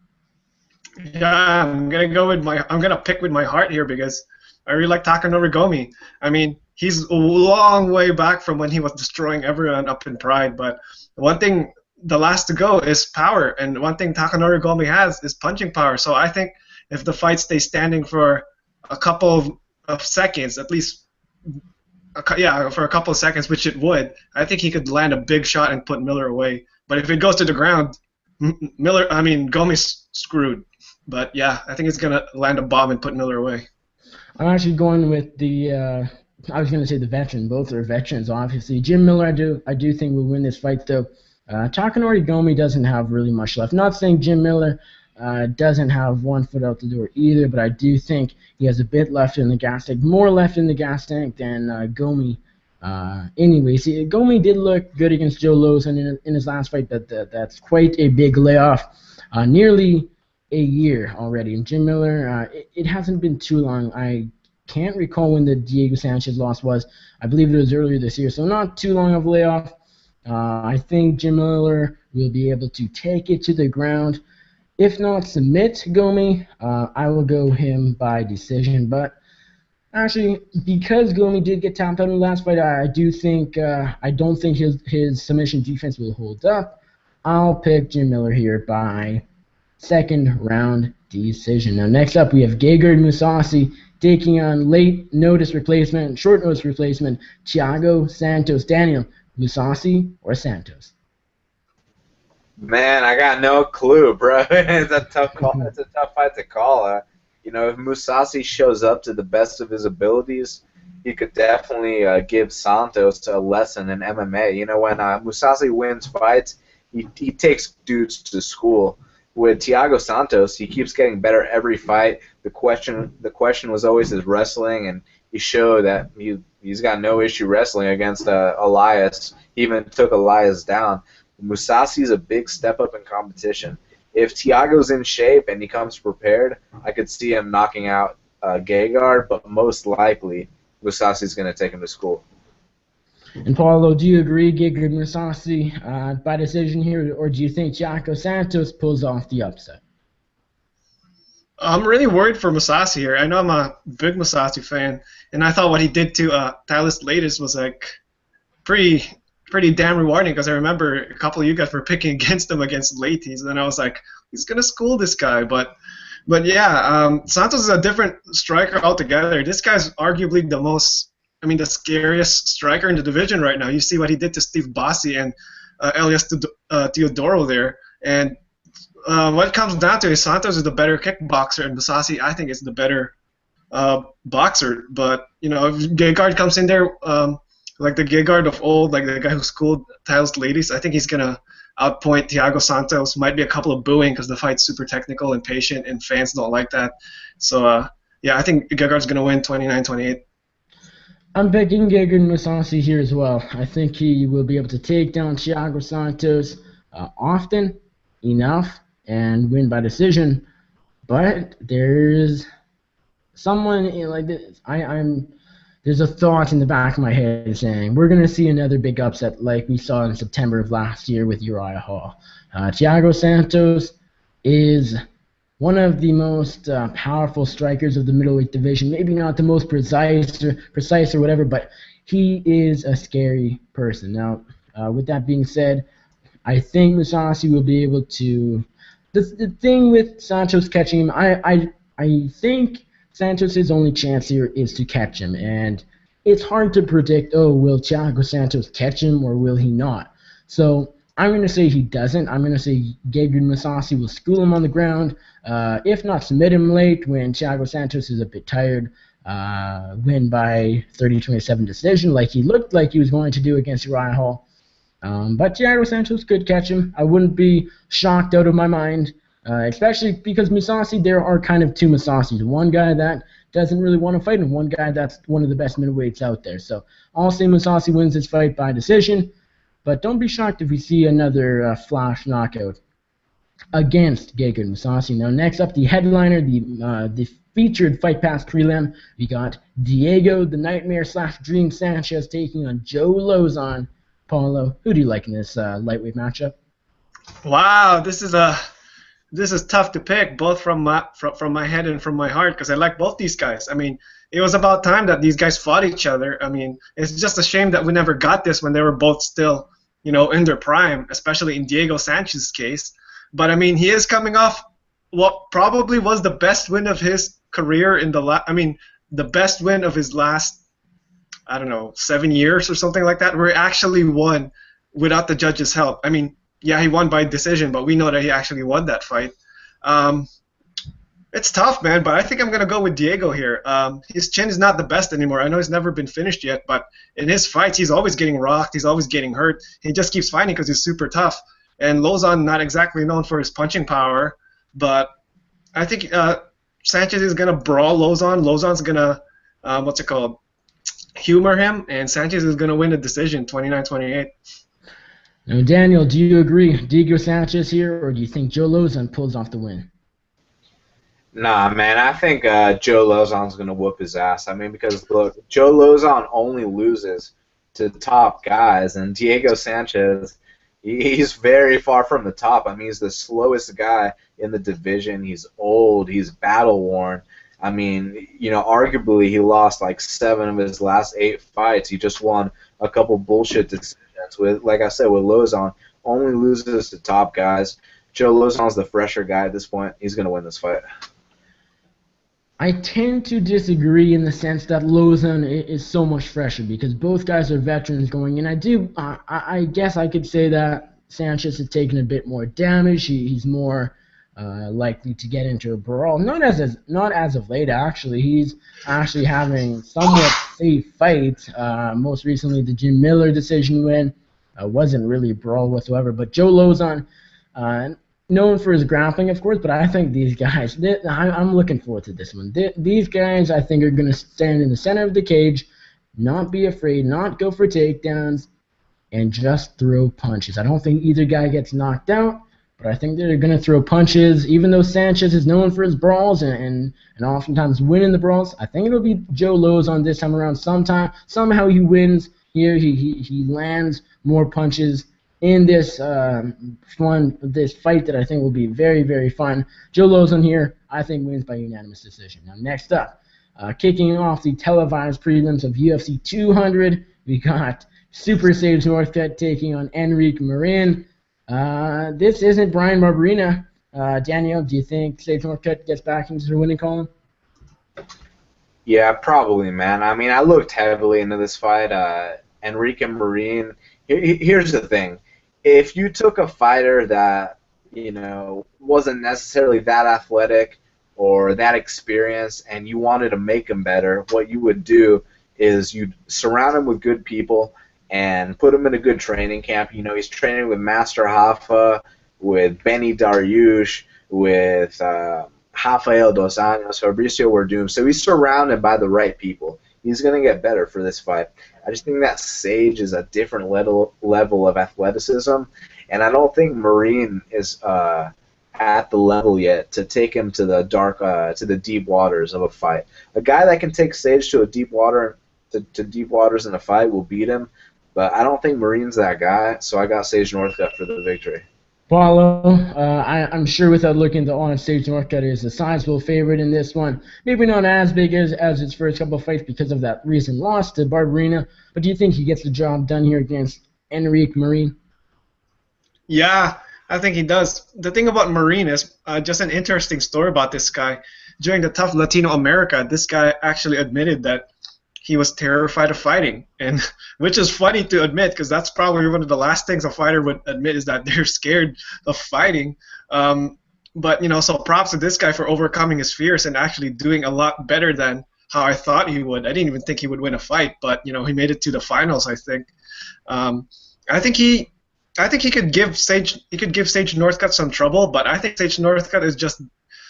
[SPEAKER 3] Yeah, I'm gonna pick with my heart here because I really like Takanori Gomi. I mean, he's a long way back from when he was destroying everyone up in Pride, but one thing, the last to go is power, and one thing Takanori Gomi has is punching power. So I think if the fight stays standing for a couple of seconds, at least, for a couple of seconds, which it would, I think he could land a big shot and put Miller away. But if it goes to the ground, Gomi's screwed. But yeah, I think it's gonna land a bomb and put Miller away.
[SPEAKER 1] I'm actually going with the I was going to say the veteran. Both are veterans, obviously. Jim Miller, I do think will win this fight, though. Takanori Gomi doesn't have really much left. Not saying Jim Miller doesn't have one foot out the door either, but I do think he has a bit left in the gas tank, more left in the gas tank than Gomi. Anyways, Gomi did look good against Joe Lowe's in his last fight, but that's quite a big layoff. Nearly a year already. And Jim Miller, it hasn't been too long. I can't recall when the Diego Sanchez loss was. I believe it was earlier this year, so not too long of a layoff. I think Jim Miller will be able to take it to the ground. If not submit Gomi, I will go him by decision. But actually, because Gomi did get tapped out in the last fight, I don't think his submission defense will hold up. I'll pick Jim Miller here by second round decision. Now next up we have Gegard Mousasi taking on short notice replacement, Thiago Santos. Daniel, Mousasi or Santos?
[SPEAKER 2] Man, I got no clue, bro. It's a tough call. It's a tough fight to call. If Mousasi shows up to the best of his abilities, he could definitely give Santos a lesson in MMA. When Mousasi wins fights, he takes dudes to school. With Thiago Santos, he keeps getting better every fight. The question was always his wrestling, and he showed that he's got no issue wrestling against Elias. He even took Elias down. Mousasi's a big step up in competition. If Thiago's in shape and he comes prepared, I could see him knocking out Gegard, but most likely Mousasi's going to take him to school.
[SPEAKER 1] And Paolo, do you agree, Gegard Mousasi by decision here, or do you think Thiago Santos pulls off the upset?
[SPEAKER 3] I'm really worried for Mousasi here. I know I'm a big Mousasi fan, and I thought what he did to Thales Leites was like pretty damn rewarding, because I remember a couple of you guys were picking against him against Leites, and I was like, he's gonna school this guy. But yeah, Santos is a different striker altogether. This guy's arguably the scariest striker in the division right now. You see what he did to Steve Bossi and Elias Teodoro there. And what it comes down to is Santos is the better kickboxer, and Mousasi, I think, is the better boxer. But, if Gegard comes in there, like the Gegard of old, like the guy who schooled Thales Leites, I think he's going to outpoint Thiago Santos. Might be a couple of booing because the fight's super technical and patient, and fans don't like that. So, yeah, I think Gegard's going to win 29-28.
[SPEAKER 1] I'm picking Gegard Mousasi here as well. I think he will be able to take down Thiago Santos often enough and win by decision. But there's someone like this. There's a thought in the back of my head saying we're going to see another big upset like we saw in September of last year with Uriah Hall. Thiago Santos is one of the most powerful strikers of the middleweight division. Maybe not the most precise or whatever, but he is a scary person. Now, with that being said, I think Mousasi will be able to. The thing with Santos catching him, I think Santos' only chance here is to catch him, and it's hard to predict. Will Thiago Santos catch him or will he not? So I'm going to say he doesn't. I'm going to say Gegard Mousasi will school him on the ground. If not, submit him late when Thiago Santos is a bit tired. Win by 30-27 decision like he looked like he was going to do against Uriah Hall. But Thiago Santos could catch him. I wouldn't be shocked out of my mind, especially because Mousasi, there are kind of two Mousasis. One guy that doesn't really want to fight and one guy that's one of the best middleweights out there. So I'll say Mousasi wins this fight by decision. But don't be shocked if we see another flash knockout against Gegard Mousasi. Now, next up, the headliner, the featured Fight Pass prelim. We got Diego, the Nightmare / Dream Sanchez taking on Joe Lozon. Paolo, who do you like in this lightweight matchup?
[SPEAKER 3] Wow, this is tough to pick, both from my head and from my heart, because I like both these guys. I mean, it was about time that these guys fought each other. I mean, it's just a shame that we never got this when they were both still, in their prime, especially in Diego Sanchez's case. But I mean, he is coming off what probably was the best win of his career the best win of his last, 7 years or something like that, where he actually won without the judges' help. I mean, yeah, he won by decision, but we know that he actually won that fight. It's tough, man, but I think I'm going to go with Diego here. His chin is not the best anymore. I know he's never been finished yet, but in his fights, he's always getting rocked. He's always getting hurt. He just keeps fighting because he's super tough. And Lozon, not exactly known for his punching power, but I think Sanchez is going to brawl Lozon. Lozon's going to, humor him, and Sanchez is going to win the decision, 29-28.
[SPEAKER 1] Now, Daniel, do you agree, Diego Sanchez here, or do you think Joe Lozon pulls off the win?
[SPEAKER 2] Nah, man, I think Joe Lozon's going to whoop his ass. I mean, because look, Joe Lozon only loses to top guys, and Diego Sanchez, he's very far from the top. I mean, he's the slowest guy in the division. He's old. He's battle worn. I mean, arguably he lost like 7 of his last 8 fights. He just won a couple bullshit decisions with, like I said, with Lozon. Only loses to top guys. Joe Lozon's the fresher guy at this point. He's going to win this fight.
[SPEAKER 1] I tend to disagree in the sense that Lozon is so much fresher because both guys are veterans going in. I guess I could say that Sanchez has taken a bit more damage. He's more likely to get into a brawl. Not as of late, actually. He's actually having somewhat safe fights. Most recently, the Jim Miller decision win wasn't really a brawl whatsoever. But Joe Lozon, known for his grappling, of course, but I think these guys, I'm looking forward to this one. These guys, I think, are going to stand in the center of the cage, not be afraid, not go for takedowns, and just throw punches. I don't think either guy gets knocked out, but I think they're going to throw punches. Even though Sanchez is known for his brawls and oftentimes winning the brawls, I think it'll be Joe Lozon this time around. Somehow he wins here. He lands more punches in this this fight that I think will be very, very fun. Joe Lozon here, I think, wins by unanimous decision. Now, next up, kicking off the televised prelims of UFC 200, we got Super Sage Northcutt taking on Enrique Marin. This isn't Brian Barberena. Daniel, do you think Sage Northcutt gets back into the winning column?
[SPEAKER 2] Yeah, probably, man. I mean, I looked heavily into this fight. Enrique Marin, here's the thing. If you took a fighter that, wasn't necessarily that athletic or that experienced and you wanted to make him better, what you would do is you'd surround him with good people and put him in a good training camp. He's training with Master Hoffa, with Benny Dariush, with Rafael Dos Anjos, Fabricio Werdum. So he's surrounded by the right people. He's going to get better for this fight. I just think that Sage is a different level of athleticism, and I don't think Marin is at the level yet to take him to the deep waters of a fight. A guy that can take Sage to deep waters in a fight will beat him, but I don't think Marin's that guy. So I got Sage Northcutt for the victory.
[SPEAKER 1] Paolo, I'm sure without looking to honest, Sage Northcutt is a sizable favorite in this one. Maybe not as big as its first couple of fights because of that recent loss to Barberena, but do you think he gets the job done here against Enrique Marin?
[SPEAKER 3] Yeah, I think he does. The thing about Marin is just an interesting story about this guy. During the Tough Latino America, this guy actually admitted that he was terrified of fighting, and which is funny to admit because that's probably one of the last things a fighter would admit is that they're scared of fighting. But so props to this guy for overcoming his fears and actually doing a lot better than how I thought he would. I didn't even think he would win a fight, but he made it to the finals. I think. I think he could give Sage Northcutt some trouble, but I think Sage Northcutt is just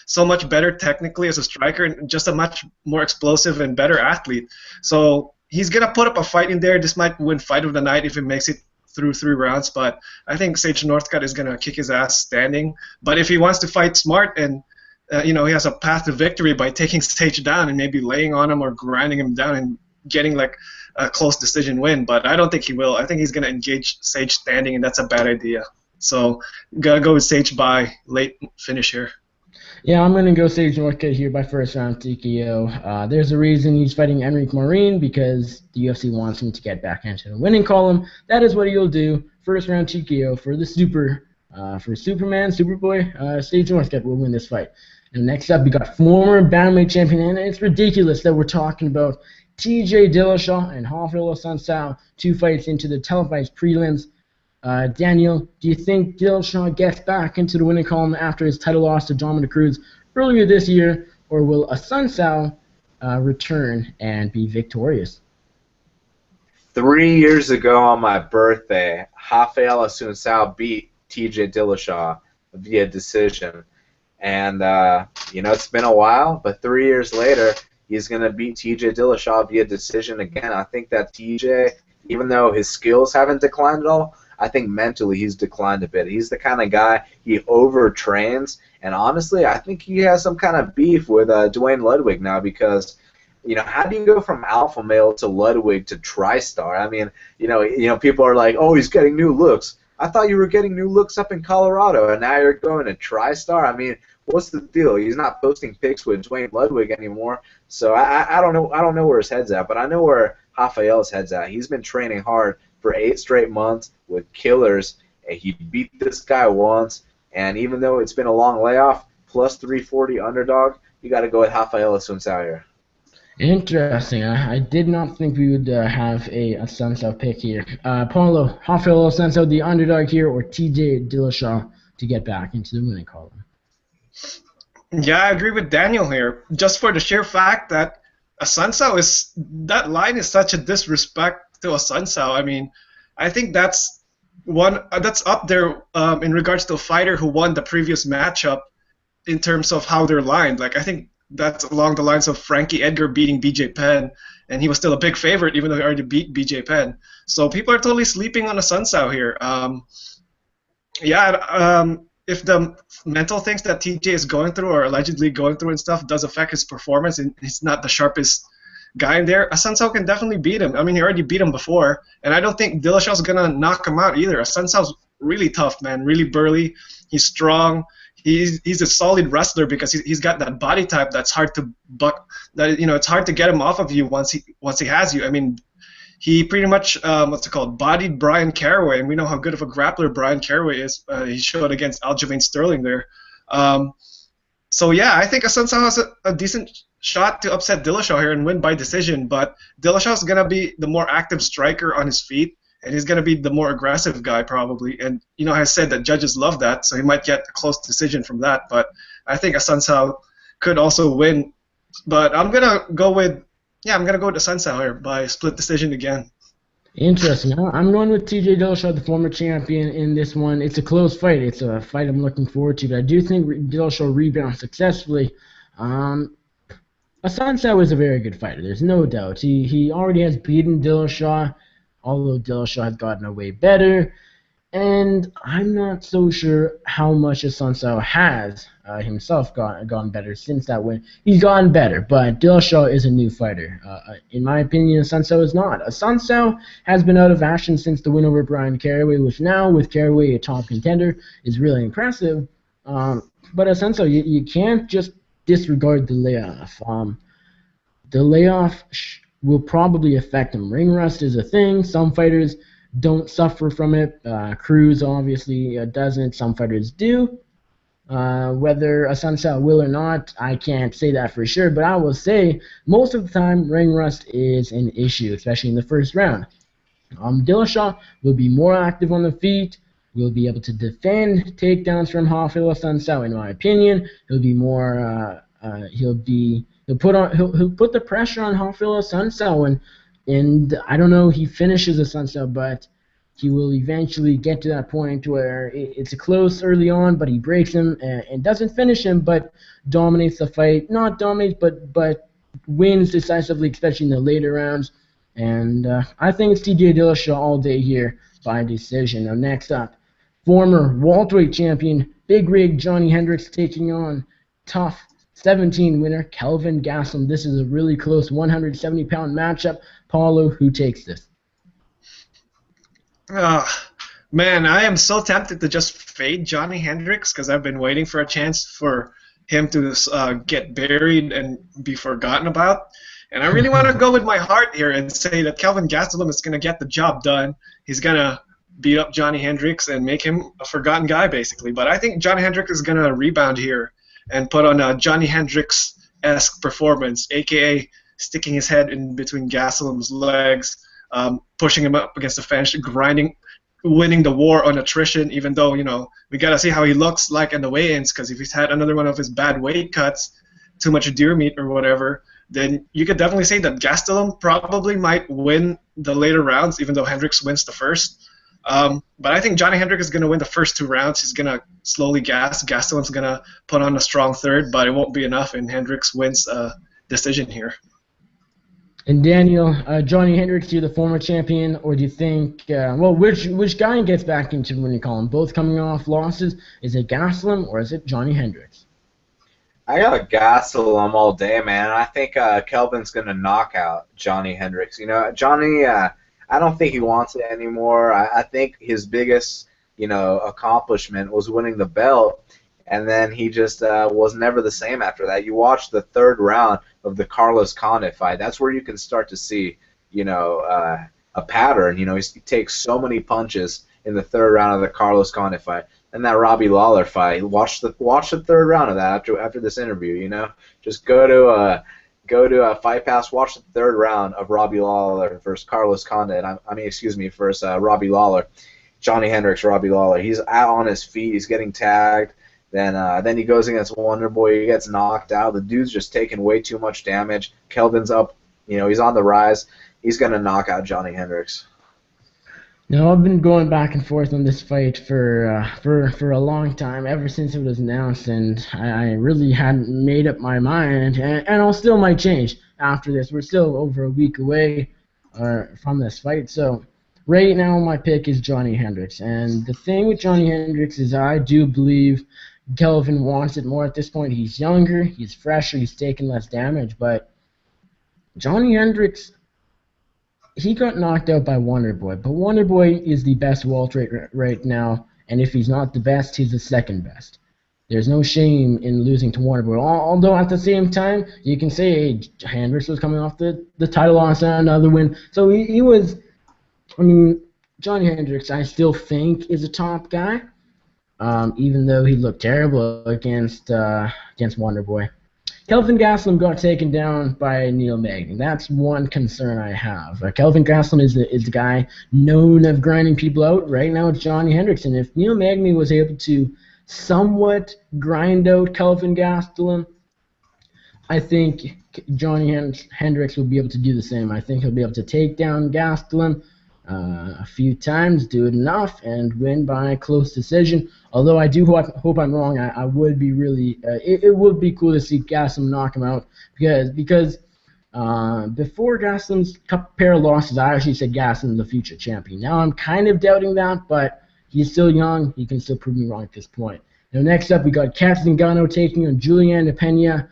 [SPEAKER 3] so much better technically as a striker and just a much more explosive and better athlete. So he's going to put up a fight in there. This might win fight of the night if he makes it through 3 rounds, but I think Sage Northcutt is going to kick his ass standing. But if he wants to fight smart and he has a path to victory by taking Sage down and maybe laying on him or grinding him down and getting like a close decision win, but I don't think he will. I think he's going to engage Sage standing, and that's a bad idea. So got to go with Sage by late finish here.
[SPEAKER 1] Yeah, I'm going to go Sage Northcutt here by first round TKO. There's a reason he's fighting Enrique Marin because the UFC wants him to get back into the winning column. That is what he'll do. First round TKO for the Superboy. Sage Northcutt will win this fight. And next up, we got former bantamweight champion, and it's ridiculous that we're talking about TJ Dillashaw and Rafael Assunção, 2 fights into the televised prelims. Daniel, do you think Dillashaw gets back into the winning column after his title loss to Dominic Cruz earlier this year, or will Assunção return and be victorious?
[SPEAKER 2] 3 years ago on my birthday, Rafael Assunção beat TJ Dillashaw via decision. And, it's been a while, but 3 years later, he's going to beat TJ Dillashaw via decision again. I think that TJ, even though his skills haven't declined at all, I think mentally he's declined a bit. He's the kind of guy, he overtrains, and honestly, I think he has some kind of beef with Dwayne Ludwig now because, how do you go from alpha male to Ludwig to TriStar? I mean, people are like, oh, he's getting new looks. I thought you were getting new looks up in Colorado, and now you're going to TriStar? I mean, what's the deal? He's not posting pics with Dwayne Ludwig anymore, so I don't know. I don't know where his head's at, but I know where Rafael's head's at. He's been training hard for 8 straight months with killers, and he beat this guy once. And even though it's been a long layoff, plus 340 underdog, you got to go with Rafael Assunção here.
[SPEAKER 1] Interesting. I did not think we would have a Assunção pick here. Paolo, Rafael Assunção, the underdog here, or TJ Dillashaw to get back into the winning column?
[SPEAKER 3] Yeah, I agree with Daniel here. Just for the sheer fact that Assunção that line is such a disrespect to Assunção. I mean, I think that's up there in regards to a fighter who won the previous matchup in terms of how they're lined. Like, I think that's along the lines of Frankie Edgar beating BJ Penn, and he was still a big favorite even though he already beat BJ Penn. So people are totally sleeping on Assunção here. If the mental things that TJ is going through or allegedly going through and stuff does affect his performance and he's not the sharpest guy in there, Assunção can definitely beat him. I mean, he already beat him before, and I don't think Dillashaw's going to knock him out either. Assunção's really tough, man, really burly. He's strong. He's a solid wrestler because he's got that body type that's hard to buck. That it's hard to get him off of you once he has you. I mean, he pretty much bodied Brian Caraway, and we know how good of a grappler Brian Caraway is. He showed against Aljamain Sterling there. So yeah, I think Assunção has a decent shot to upset Dillashaw here and win by decision. But Dillashaw's gonna be the more active striker on his feet, and he's going to be the more aggressive guy probably. And, I said that judges love that, so he might get a close decision from that. But I think Assunção could also win. But I'm going to go with Assunção here by split decision again.
[SPEAKER 1] Interesting. I'm going with TJ Dillashaw, the former champion, in this one. It's a close fight. It's a fight I'm looking forward to. But I do think Dillashaw rebounds successfully. Assunção is a very good fighter. There's no doubt. He already has beaten Dillashaw, although Dillashaw has gotten away better, and I'm not so sure how much Assunção has himself gone better since that win. He's gotten better, but Dillashaw is a new fighter. In my opinion, Assunção is not. Assunção has been out of action since the win over Brian Caraway, which now, with Caraway a top contender, is really impressive. But Assunção, you can't just disregard the layoff. The layoff will probably affect him. Ring rust is a thing. Some fighters don't suffer from it. Cruz obviously doesn't. Some fighters do. Whether Assunção will or not, I can't say that for sure, but I will say most of the time ring rust is an issue, especially in the first round. Dillashaw will be more active on the feet, will be able to defend takedowns from Rafael Assunção, in my opinion. He'll be more, he'll put the pressure on Rafael Assunção, and I don't know, he finishes Assunção, but he will eventually get to that point where it's a close early on, but he breaks him and doesn't finish him, but dominates the fight. Not dominates, but wins decisively, especially in the later rounds. And I think it's TJ Dillashaw all day here by decision. Now next up, former welterweight champion Big Rig Johnny Hendricks taking on tough 17 winner Kelvin Gastelum. This is a really close 170-pound matchup. Paolo, who takes this?
[SPEAKER 3] Man, I am so tempted to just fade Johnny Hendricks because I've been waiting for a chance for him to get buried and be forgotten about. And I really want to go with my heart here and say that Kelvin Gastelum is going to get the job done. He's going to beat up Johnny Hendricks and make him a forgotten guy, basically. But I think Johnny Hendricks is going to rebound here and put on a Johnny Hendricks-esque performance, a.k.a. sticking his head in between Gastelum's legs, pushing him up against the fence, grinding, winning the war on attrition, even though, we got to see how he looks like in the weigh-ins, because if he's had another one of his bad weight cuts, too much deer meat or whatever, then you could definitely say that Gastelum probably might win the later rounds, even though Hendricks wins the first. But I think Johnny Hendricks is going to win the first 2 rounds. He's going to slowly gas. Gastelum's going to put on a strong third, but it won't be enough, and Hendricks wins a decision here.
[SPEAKER 1] And Daniel, Johnny Hendricks, you're the former champion, or do you think, which guy gets back into the winning column? Both coming off losses. Is it Gastelum or is it Johnny Hendricks?
[SPEAKER 2] I got to Gastel him all day, man. I think Kelvin's going to knock out Johnny Hendricks. You know, Johnny, I don't think he wants it anymore. I think his biggest, accomplishment was winning the belt, and then he just was never the same after that. You watch the third round of the Carlos Condit fight. That's where you can start to see, a pattern. You know, he takes so many punches in the third round of the Carlos Condit fight. And that Robbie Lawler fight. Watch the third round of that after this interview. You know, just go to Fight Pass. Watch the third round of Robbie Lawler versus Carlos Condit. Versus Robbie Lawler, Johnny Hendricks, Robbie Lawler. He's out on his feet. He's getting tagged. Then he goes against Wonder Boy. He gets knocked out. The dude's just taking way too much damage. Kelvin's up. You know, he's on the rise. He's gonna knock out Johnny Hendricks.
[SPEAKER 1] Now, I've been going back and forth on this fight for a long time, ever since it was announced, and I really hadn't made up my mind, and I'll still might change after this. We're still over a week away from this fight, so right now my pick is Johnny Hendricks, and the thing with Johnny Hendricks is I do believe Kelvin wants it more at this point. He's younger, he's fresher, he's taking less damage, but Johnny Hendricks, he got knocked out by Wonder Boy, but Wonder Boy is the best welterweight right now, and if he's not the best, he's the second best. There's no shame in losing to Wonder Boy, although at the same time, you can say, hey, Hendricks was coming off the title loss and another win, so he was, Johnny Hendricks, I still think, is a top guy, even though he looked terrible against Wonder Boy. Kelvin Gastelum got taken down by Neil Magny. That's one concern I have. Kelvin Gastelum is the guy known of grinding people out. Right now it's Johnny Hendricks. And if Neil Magny was able to somewhat grind out Kelvin Gastelum, I think Johnny Hendricks will be able to do the same. I think he'll be able to take down Gastelum a few times, do it enough, and win by close decision. Although I do hope I'm wrong. I would be really it would be cool to see Gastelum knock him out because before Gastelum's pair of losses, I actually said Gastelum's the future champion. Now I'm kind of doubting that, but he's still young. He can still prove me wrong at this point. Now next up we got Kat Zingano taking on Juliana Pena.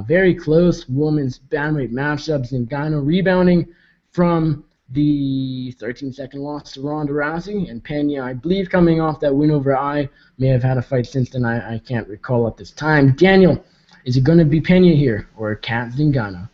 [SPEAKER 1] Very close women's bantamweight matchup. Zingano rebounding from the 13-second loss to Ronda Rousey, and Pena, I believe, coming off that win over I, may have had a fight since then. I can't recall at this time. Daniel, is it going to be Pena here or Kat Zingano?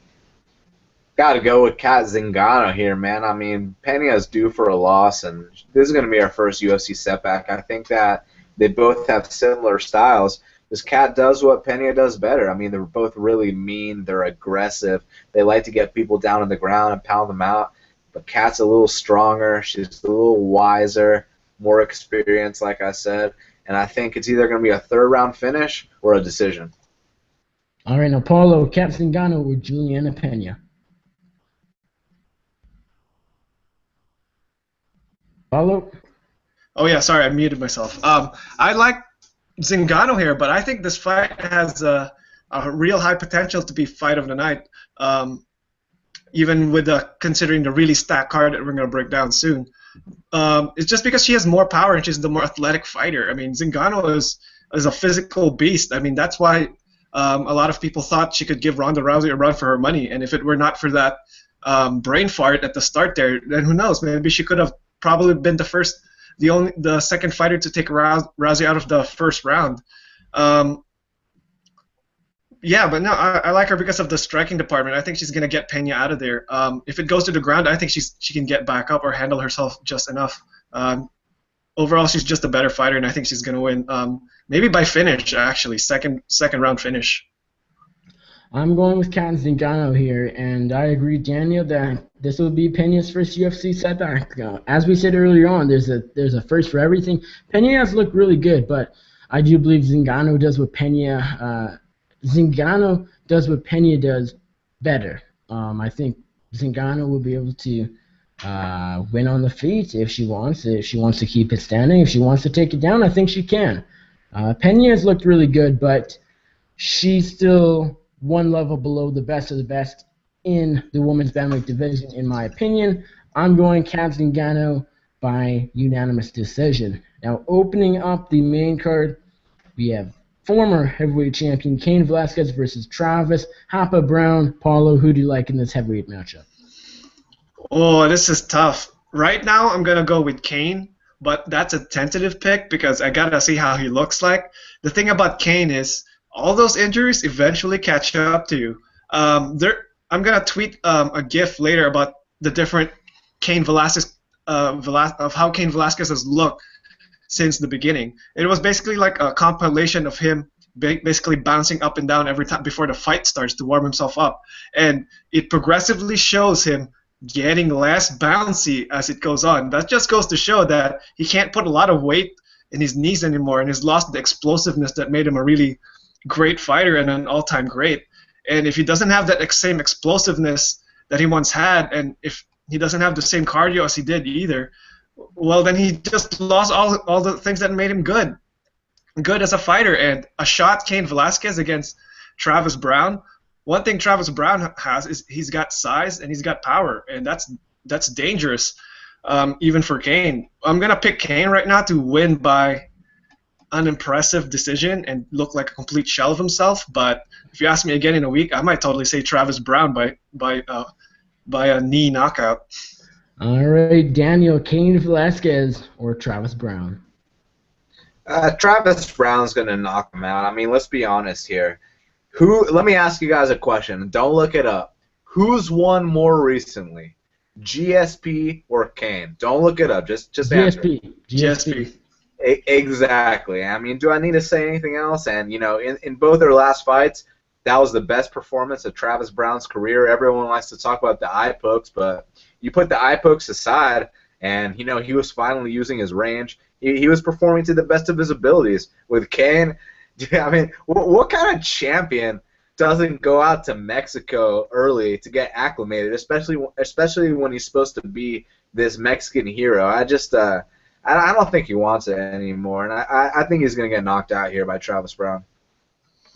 [SPEAKER 2] Got to go with Kat Zingano here, man. I mean, Pena is due for a loss, and this is going to be our first UFC setback. I think that they both have similar styles. This Kat does what Pena does better. I mean, they're both really mean. They're aggressive. They like to get people down on the ground and pound them out. But Kat's a little stronger. She's a little wiser, more experienced, like I said. And I think it's either going to be a third-round finish or a decision.
[SPEAKER 1] All right, now, Paolo, Kat Zingano or Juliana Pena? Paolo?
[SPEAKER 3] Oh, yeah, sorry, I muted myself. I like Zingano here, but I think this fight has a real high potential to be fight of the night. Even with considering the really stacked card that we're going to break down soon. It's just because she has more power and she's the more athletic fighter. I mean, Zingano is a physical beast. I mean, that's why a lot of people thought she could give Ronda Rousey a run for her money. And if it were not for that brain fart at the start there, then who knows? Maybe she could have probably been the second fighter to take Rousey out of the first round. Yeah, but no, I like her because of the striking department. I think she's going to get Pena out of there. If it goes to the ground, I think she can get back up or handle herself just enough. Overall, she's just a better fighter, and I think she's going to win. Maybe by finish, actually, second round finish.
[SPEAKER 1] I'm going with Kat Zingano here, and I agree, Daniel, that this will be Pena's first UFC setback. As we said earlier on, there's a first for everything. Pena has looked really good, but I do believe Zingano does what Pena does better. I think Zingano will be able to win on the feet if she wants. If she wants to keep it standing, if she wants to take it down, I think she can. Pena has looked really good, but she's still one level below the best of the best in the women's bantamweight division, in my opinion. I'm going Kat Zingano by unanimous decision. Now, opening up the main card, we have former heavyweight champion Cain Velasquez versus Travis Hapa Brown. Paolo, who do you like in this heavyweight matchup?
[SPEAKER 3] Oh, this is tough. Right now, I'm going to go with Cain, but that's a tentative pick because I got to see how he looks like. The thing about Cain is all those injuries eventually catch up to you. I'm going to tweet a GIF later about the different Cain Velasquez, of how Cain Velasquez has looked since the beginning. It was basically like a compilation of him basically bouncing up and down every time before the fight starts to warm himself up. And it progressively shows him getting less bouncy as it goes on. That just goes to show that he can't put a lot of weight in his knees anymore, and he's lost the explosiveness that made him a really great fighter and an all-time great. And if he doesn't have that same explosiveness that he once had, and if he doesn't have the same cardio as he did either, well, then he just lost all the things that made him good as a fighter. And a shot Cain Velasquez against Travis Brown, one thing Travis Brown has is he's got size and he's got power, and that's dangerous, even for Cain. I'm going to pick Cain right now to win by an impressive decision and look like a complete shell of himself. But if you ask me again in a week, I might totally say Travis Brown by a knee knockout.
[SPEAKER 1] All right, Daniel, Cain Velasquez or Travis Brown?
[SPEAKER 2] Travis Brown's going to knock him out. I mean, let's be honest here. Let me ask you guys a question. Don't look it up. Who's won more recently, GSP or Cain? Don't look it up. Just answer.
[SPEAKER 3] GSP.
[SPEAKER 2] Exactly. I mean, do I need to say anything else? And, you know, in both their last fights, that was the best performance of Travis Brown's career. Everyone likes to talk about the eye pokes, but you put the eye pokes aside, and, you know, he was finally using his range. He was performing to the best of his abilities. With Cain, I mean, what kind of champion doesn't go out to Mexico early to get acclimated, especially when he's supposed to be this Mexican hero? I don't think he wants it anymore, and I think he's going to get knocked out here by Travis Brown.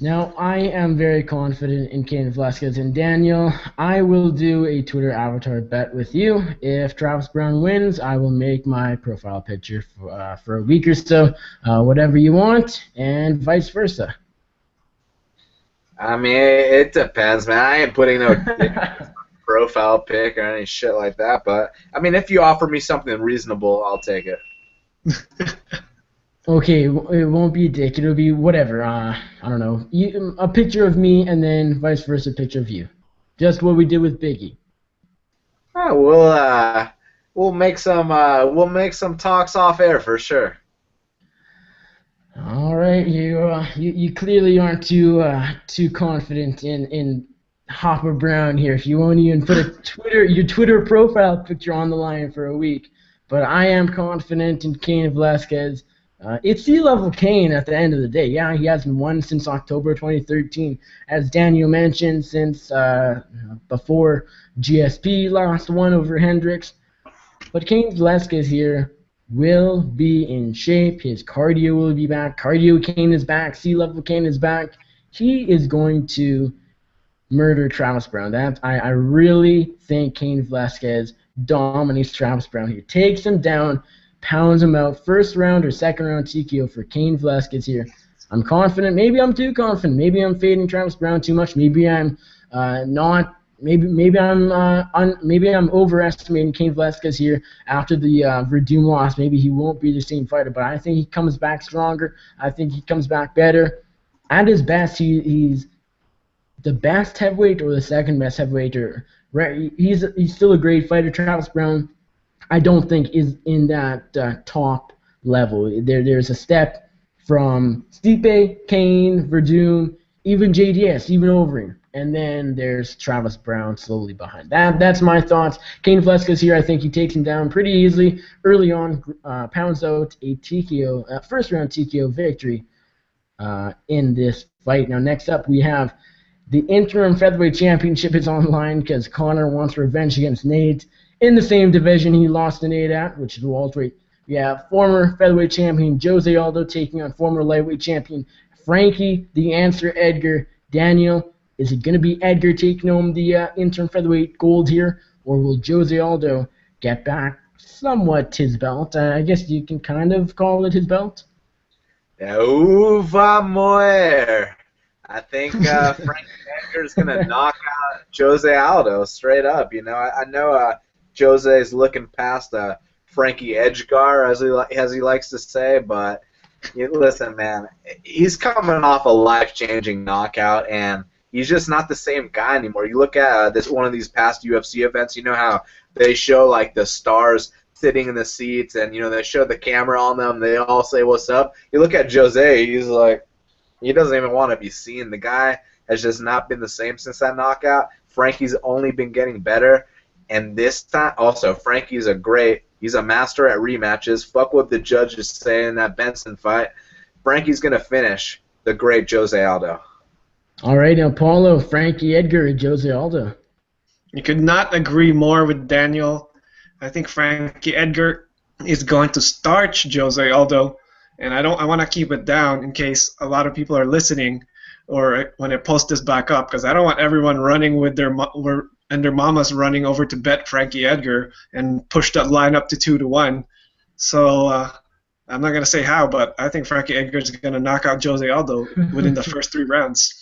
[SPEAKER 1] Now, I am very confident in Cain Velasquez. And Daniel, I will do a Twitter avatar bet with you. If Travis Brown wins, I will make my profile picture for a week or so, whatever you want, and vice versa.
[SPEAKER 2] I mean, it depends, man. I ain't putting no profile pic or any shit like that. But, I mean, if you offer me something reasonable, I'll take it.
[SPEAKER 1] Okay, it won't be a dick. It'll be whatever. I don't know. A picture of me and then vice versa, picture of you. Just what we did with Biggie.
[SPEAKER 2] Oh, we'll make some talks off air for sure.
[SPEAKER 1] All right, you clearly aren't too confident in Hopper Brown here. If you won't even put your Twitter profile picture on the line for a week, but I am confident in Cain Velasquez. It's C-level Cain at the end of the day. Yeah, he hasn't won since October 2013. As Daniel mentioned, since before GSP last one over Hendricks. But Cain Velasquez here will be in shape. His cardio will be back. Cardio Cain is back. C-level Cain is back. He is going to murder Travis Brown. I really think Cain Velasquez dominates Travis Brown here. Takes him down, pounds him out. First round or second round TKO for Cain Velasquez here. I'm confident. Maybe I'm too confident. Maybe I'm fading Travis Brown too much. Maybe I'm not. Maybe I'm overestimating Cain Velasquez here after the Verdum loss. Maybe he won't be the same fighter, but I think he comes back stronger. I think he comes back better. At his best, he's the best heavyweight or the second best heavyweight. He's still a great fighter. Travis Brown, I don't think is in that top level. There's a step from Stipe, Cain, Verdum, even JDS, even Overeem. And then there's Travis Brown slowly behind that. That's my thoughts. Cain Velasquez here, I think he takes him down pretty easily. Early on, pounds out a TKO, first-round TKO victory in this fight. Now, next up, we have the interim featherweight championship is online because Conor wants revenge against Nate. In the same division he lost to Nate at, which is welterweight. We have former featherweight champion Jose Aldo taking on former lightweight champion Frankie the Answer Edgar. Daniel, Is it going to be Edgar taking home the interim featherweight gold here, or will Jose Aldo get back somewhat his belt? I guess you can kind of call it his belt.
[SPEAKER 2] Moer. I think Frank Edgar is going to knock out Jose Aldo straight up. You know, I know Jose is looking past Frankie Edgar, as he likes to say, but listen, man, he's coming off a life-changing knockout, and he's just not the same guy anymore. You look at one of these past UFC events, you know how they show like the stars sitting in the seats, and they show the camera on them. They all say what's up. You look at Jose, he's like, he doesn't even want to be seen. The guy has just not been the same since that knockout. Frankie's only been getting better, and this time also Frankie's he's a master at rematches. Fuck what the judges say in that Benson fight. Frankie's gonna finish the great Jose Aldo.
[SPEAKER 1] All right, now Paolo, Frankie Edgar, and Jose Aldo.
[SPEAKER 3] You could not agree more with Daniel. I think Frankie Edgar is going to starch Jose Aldo, and I want to keep it down in case a lot of people are listening, or when I post this back up, because I don't want everyone running with their mamas running over to bet Frankie Edgar and push that line up to 2-1. So I'm not gonna say how, but I think Frankie Edgar is gonna knock out Jose Aldo within the first 3 rounds.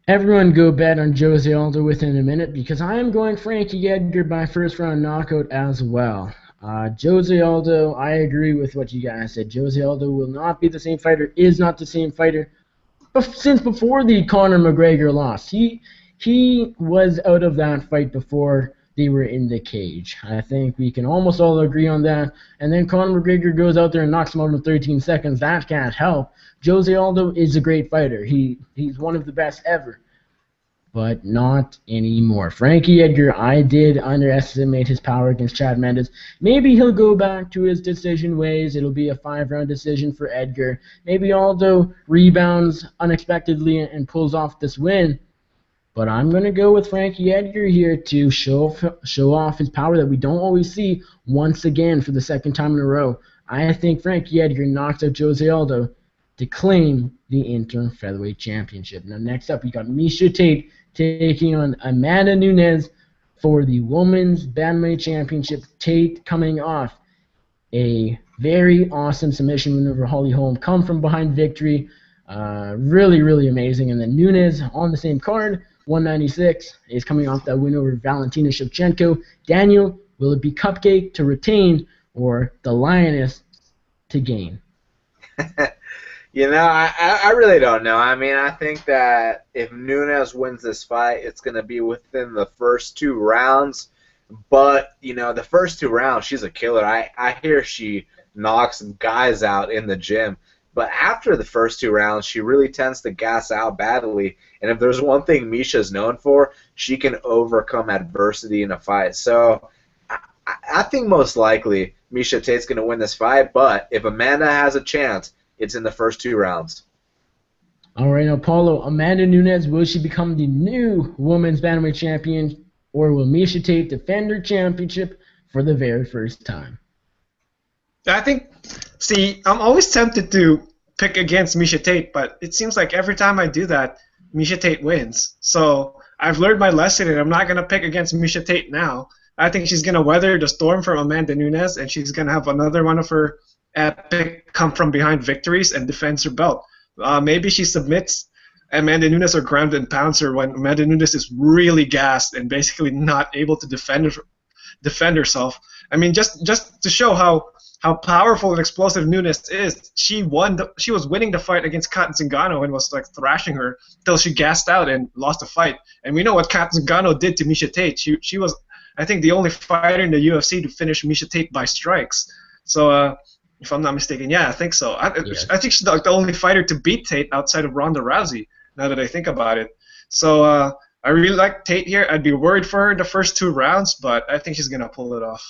[SPEAKER 1] Everyone go bet on Jose Aldo within a minute, because I am going Frankie Edgar by first round knockout as well. Jose Aldo, I agree with what you guys said. Jose Aldo will not be the same fighter, is not the same fighter since before the Conor McGregor loss. He was out of that fight before they were in the cage. I think we can almost all agree on that. And then Conor McGregor goes out there and knocks him out in 13 seconds. That can't help. Jose Aldo is a great fighter. He's one of the best ever. But not anymore. Frankie Edgar, I did underestimate his power against Chad Mendes. Maybe he'll go back to his decision ways. It'll be a 5-round decision for Edgar. Maybe Aldo rebounds unexpectedly and pulls off this win. But I'm going to go with Frankie Edgar here to show off his power that we don't always see once again for the second time in a row. I think Frankie Edgar knocks out Jose Aldo to claim the interim featherweight championship. Now next up, we got Miesha Tate taking on Amanda Nunes for the women's bantamweight championship. Tate coming off a very awesome submission win over Holly Holm, come from behind victory. Really, really amazing. And then Nunes on the same card, 196, is coming off that win over Valentina Shevchenko. Daniel, will it be Cupcake to retain or the Lioness to gain?
[SPEAKER 2] I really don't know. I mean, I think that if Nunes wins this fight, it's going to be within the first 2 rounds. But, the first 2 rounds, she's a killer. I hear she knocks guys out in the gym. But after the first 2 rounds, she really tends to gas out badly. And if there's one thing Miesha's known for, she can overcome adversity in a fight. So I think most likely Miesha Tate's going to win this fight. But if Amanda has a chance, it's in the first 2 rounds.
[SPEAKER 1] All right, now, Paulo, Amanda Nunes, will she become the new women's bantamweight champion, or will Miesha Tate defend her championship for the very first time?
[SPEAKER 3] I'm always tempted to pick against Miesha Tate, but it seems like every time I do that, Miesha Tate wins. So I've learned my lesson, and I'm not going to pick against Miesha Tate now. I think she's going to weather the storm from Amanda Nunes, and she's going to have another one of her epic come-from-behind victories and defends her belt. Maybe she submits Amanda Nunes or ground and pounds her when Amanda Nunes is really gassed and basically not able to defend herself. I mean, just to show how powerful and explosive Nunes is, she was winning the fight against Kat Zingano and was like thrashing her till she gassed out and lost the fight. And we know what Kat Zingano did to Miesha Tate. She was, I think, the only fighter in the UFC to finish Miesha Tate by strikes. So if I'm not mistaken, yeah, I think so. I think she's the only fighter to beat Tate outside of Ronda Rousey, now that I think about it. So I really like Tate here. I'd be worried for her in the first 2 rounds, but I think she's going to pull it off.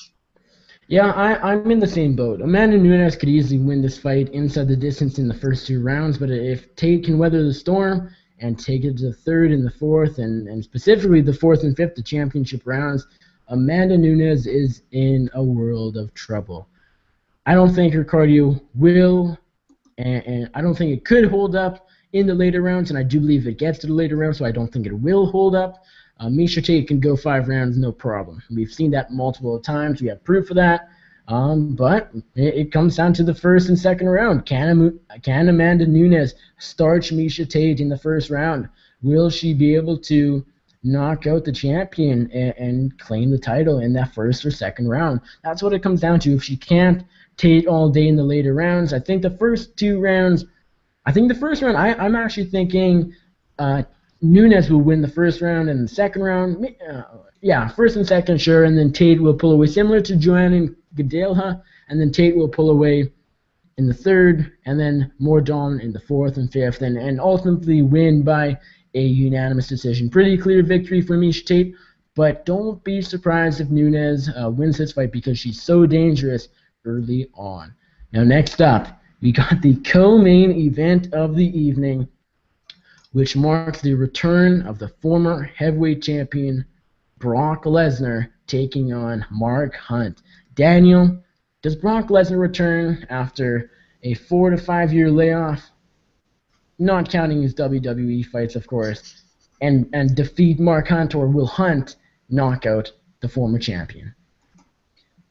[SPEAKER 1] Yeah, I'm in the same boat. Amanda Nunes could easily win this fight inside the distance in the first 2 rounds, but if Tate can weather the storm and take it to the 3rd and the 4th, and specifically the 4th and 5th, the championship rounds, Amanda Nunes is in a world of trouble. I don't think her cardio will, and I don't think it could hold up in the later rounds, and I do believe it gets to the later rounds, so I don't think it will hold up. Miesha Tate can go 5 rounds, no problem. We've seen that multiple times. We have proof of that. But it comes down to the first and second round. Can Amanda Nunes starch Miesha Tate in the first round? Will she be able to knock out the champion and claim the title in that first or second round? That's what it comes down to. If she can't Tate all day in the later rounds, I think the first 2 rounds, the first round, I'm actually thinking Nunes will win the first round, and the second round, first and second, sure, and then Tate will pull away, similar to Joanna and Gadelha, and then Tate will pull away in the third, and then more dominant in the fourth and fifth, and ultimately win by a unanimous decision. Pretty clear victory for Miesha Tate, but don't be surprised if Nunes wins this fight because she's so dangerous early on. Now, next up, we got the co-main event of the evening, which marks the return of the former heavyweight champion Brock Lesnar taking on Mark Hunt. Daniel, does Brock Lesnar return after a 4 to 5 year layoff, not counting his WWE fights, of course, and defeat Mark Hunt, or will Hunt knock out the former champion?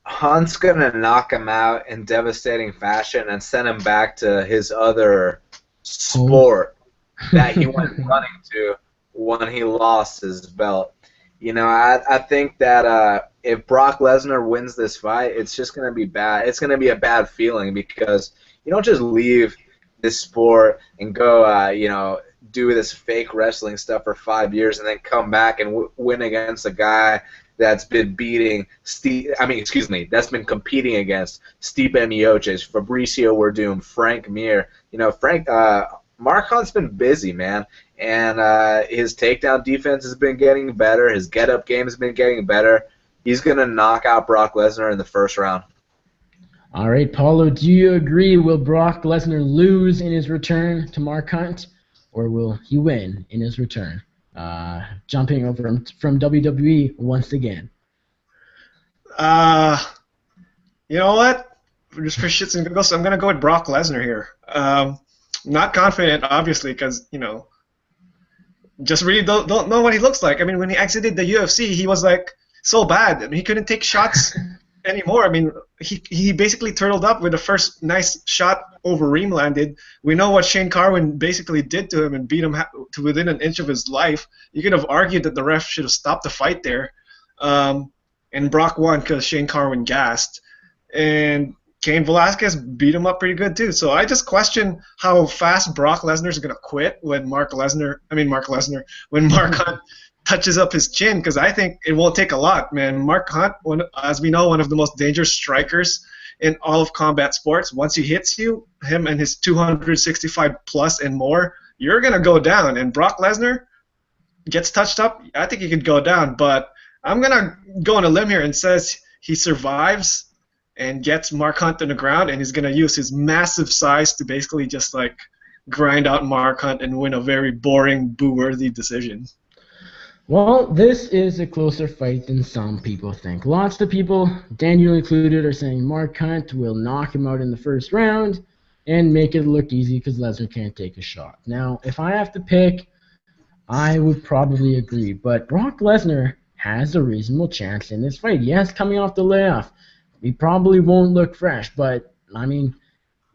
[SPEAKER 2] Hunt's going to knock him out in devastating fashion and send him back to his other sport that he went running to when he lost his belt. You know, I think that if Brock Lesnar wins this fight, it's just going to be bad. It's going to be a bad feeling because you don't just leave this sport and go, do this fake wrestling stuff for 5 years and then come back and win against a guy that's been that's been competing against Stipe Miocic, Fabricio Werdum, Frank Mir. Mark Hunt's been busy, man, and his takedown defense has been getting better. His get-up game has been getting better. He's going to knock out Brock Lesnar in the first round.
[SPEAKER 1] All right, Paolo, do you agree? Will Brock Lesnar lose in his return to Mark Hunt, or will he win in his return? Jumping over from WWE once again.
[SPEAKER 3] You know what? Just for shits and giggles, I'm going to go with Brock Lesnar here. Not confident, obviously, because, just really don't know what he looks like. I mean, when he exited the UFC, he was, so bad. I mean, he couldn't take shots anymore. I mean, he basically turtled up with the first nice shot over Reem landed. We know what Shane Carwin basically did to him and beat him to within an inch of his life. You could have argued that the ref should have stopped the fight there. And Brock won because Shane Carwin gassed. And Cain Velasquez beat him up pretty good too. So I just question how fast Brock Lesnar is going to quit when Mark Hunt touches up his chin, because I think it won't take a lot, man. Mark Hunt, as we know, one of the most dangerous strikers in all of combat sports. Once he hits you, him and his 265 plus and more, you're going to go down. And Brock Lesnar gets touched up, I think he could go down. But I'm going to go on a limb here and says he survives and gets Mark Hunt on the ground, and he's going to use his massive size to basically just grind out Mark Hunt and win a very boring, boo-worthy decision.
[SPEAKER 1] Well, this is a closer fight than some people think. Lots of people, Daniel included, are saying Mark Hunt will knock him out in the first round and make it look easy because Lesnar can't take a shot. Now, if I have to pick, I would probably agree, but Brock Lesnar has a reasonable chance in this fight. Yes, coming off the layoff, he probably won't look fresh, but, I mean,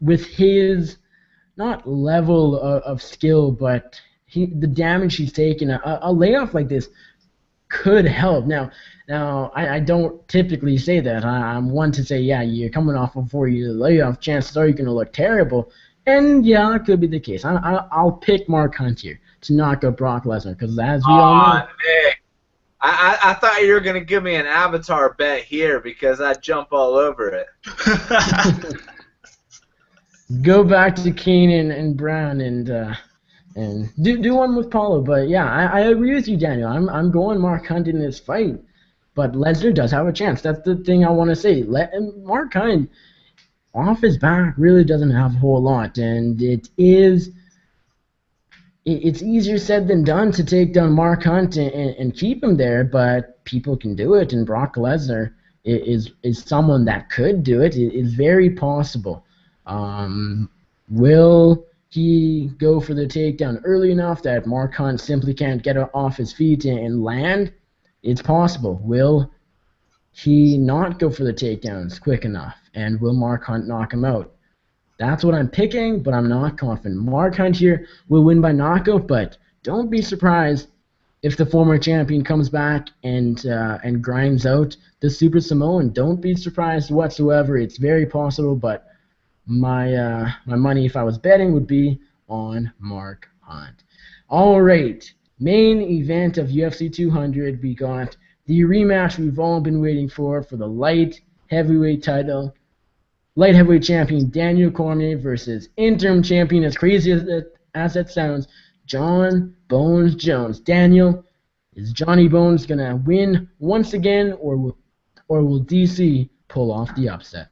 [SPEAKER 1] with his, not level of skill, but the damage he's taken, a layoff like this could help. Now, I don't typically say that. I'm one to say, yeah, you're coming off a 4-year layoff, chances are you're going to look terrible. And, yeah, that could be the case. I'll pick Mark Hunt here to knock out Brock Lesnar, because as we all know...
[SPEAKER 2] Nick. I thought you were going to give me an Avatar bet here because I'd jump all over it.
[SPEAKER 1] Go back to Cain and Brown and do one with Paolo. But, yeah, I agree with you, Daniel. I'm going Mark Hunt in this fight. But Lesnar does have a chance. That's the thing I want to say. Mark Hunt, off his back, really doesn't have a whole lot. And it's easier said than done to take down Mark Hunt and keep him there, but people can do it, and Brock Lesnar is someone that could do it. It is very possible. Will he go for the takedown early enough that Mark Hunt simply can't get off his feet and land? It's possible. Will he not go for the takedowns quick enough? And will Mark Hunt knock him out? That's what I'm picking, but I'm not confident. Mark Hunt here will win by knockout, but don't be surprised if the former champion comes back and grinds out the Super Samoan. Don't be surprised whatsoever. It's very possible, but my money, if I was betting, would be on Mark Hunt. All right, main event of UFC 200. We got the rematch we've all been waiting for the light heavyweight title. Light heavyweight champion Daniel Cormier versus interim champion, as crazy as that sounds, John Bones Jones. Daniel, is Johnny Bones gonna win once again, or will DC pull off the upset?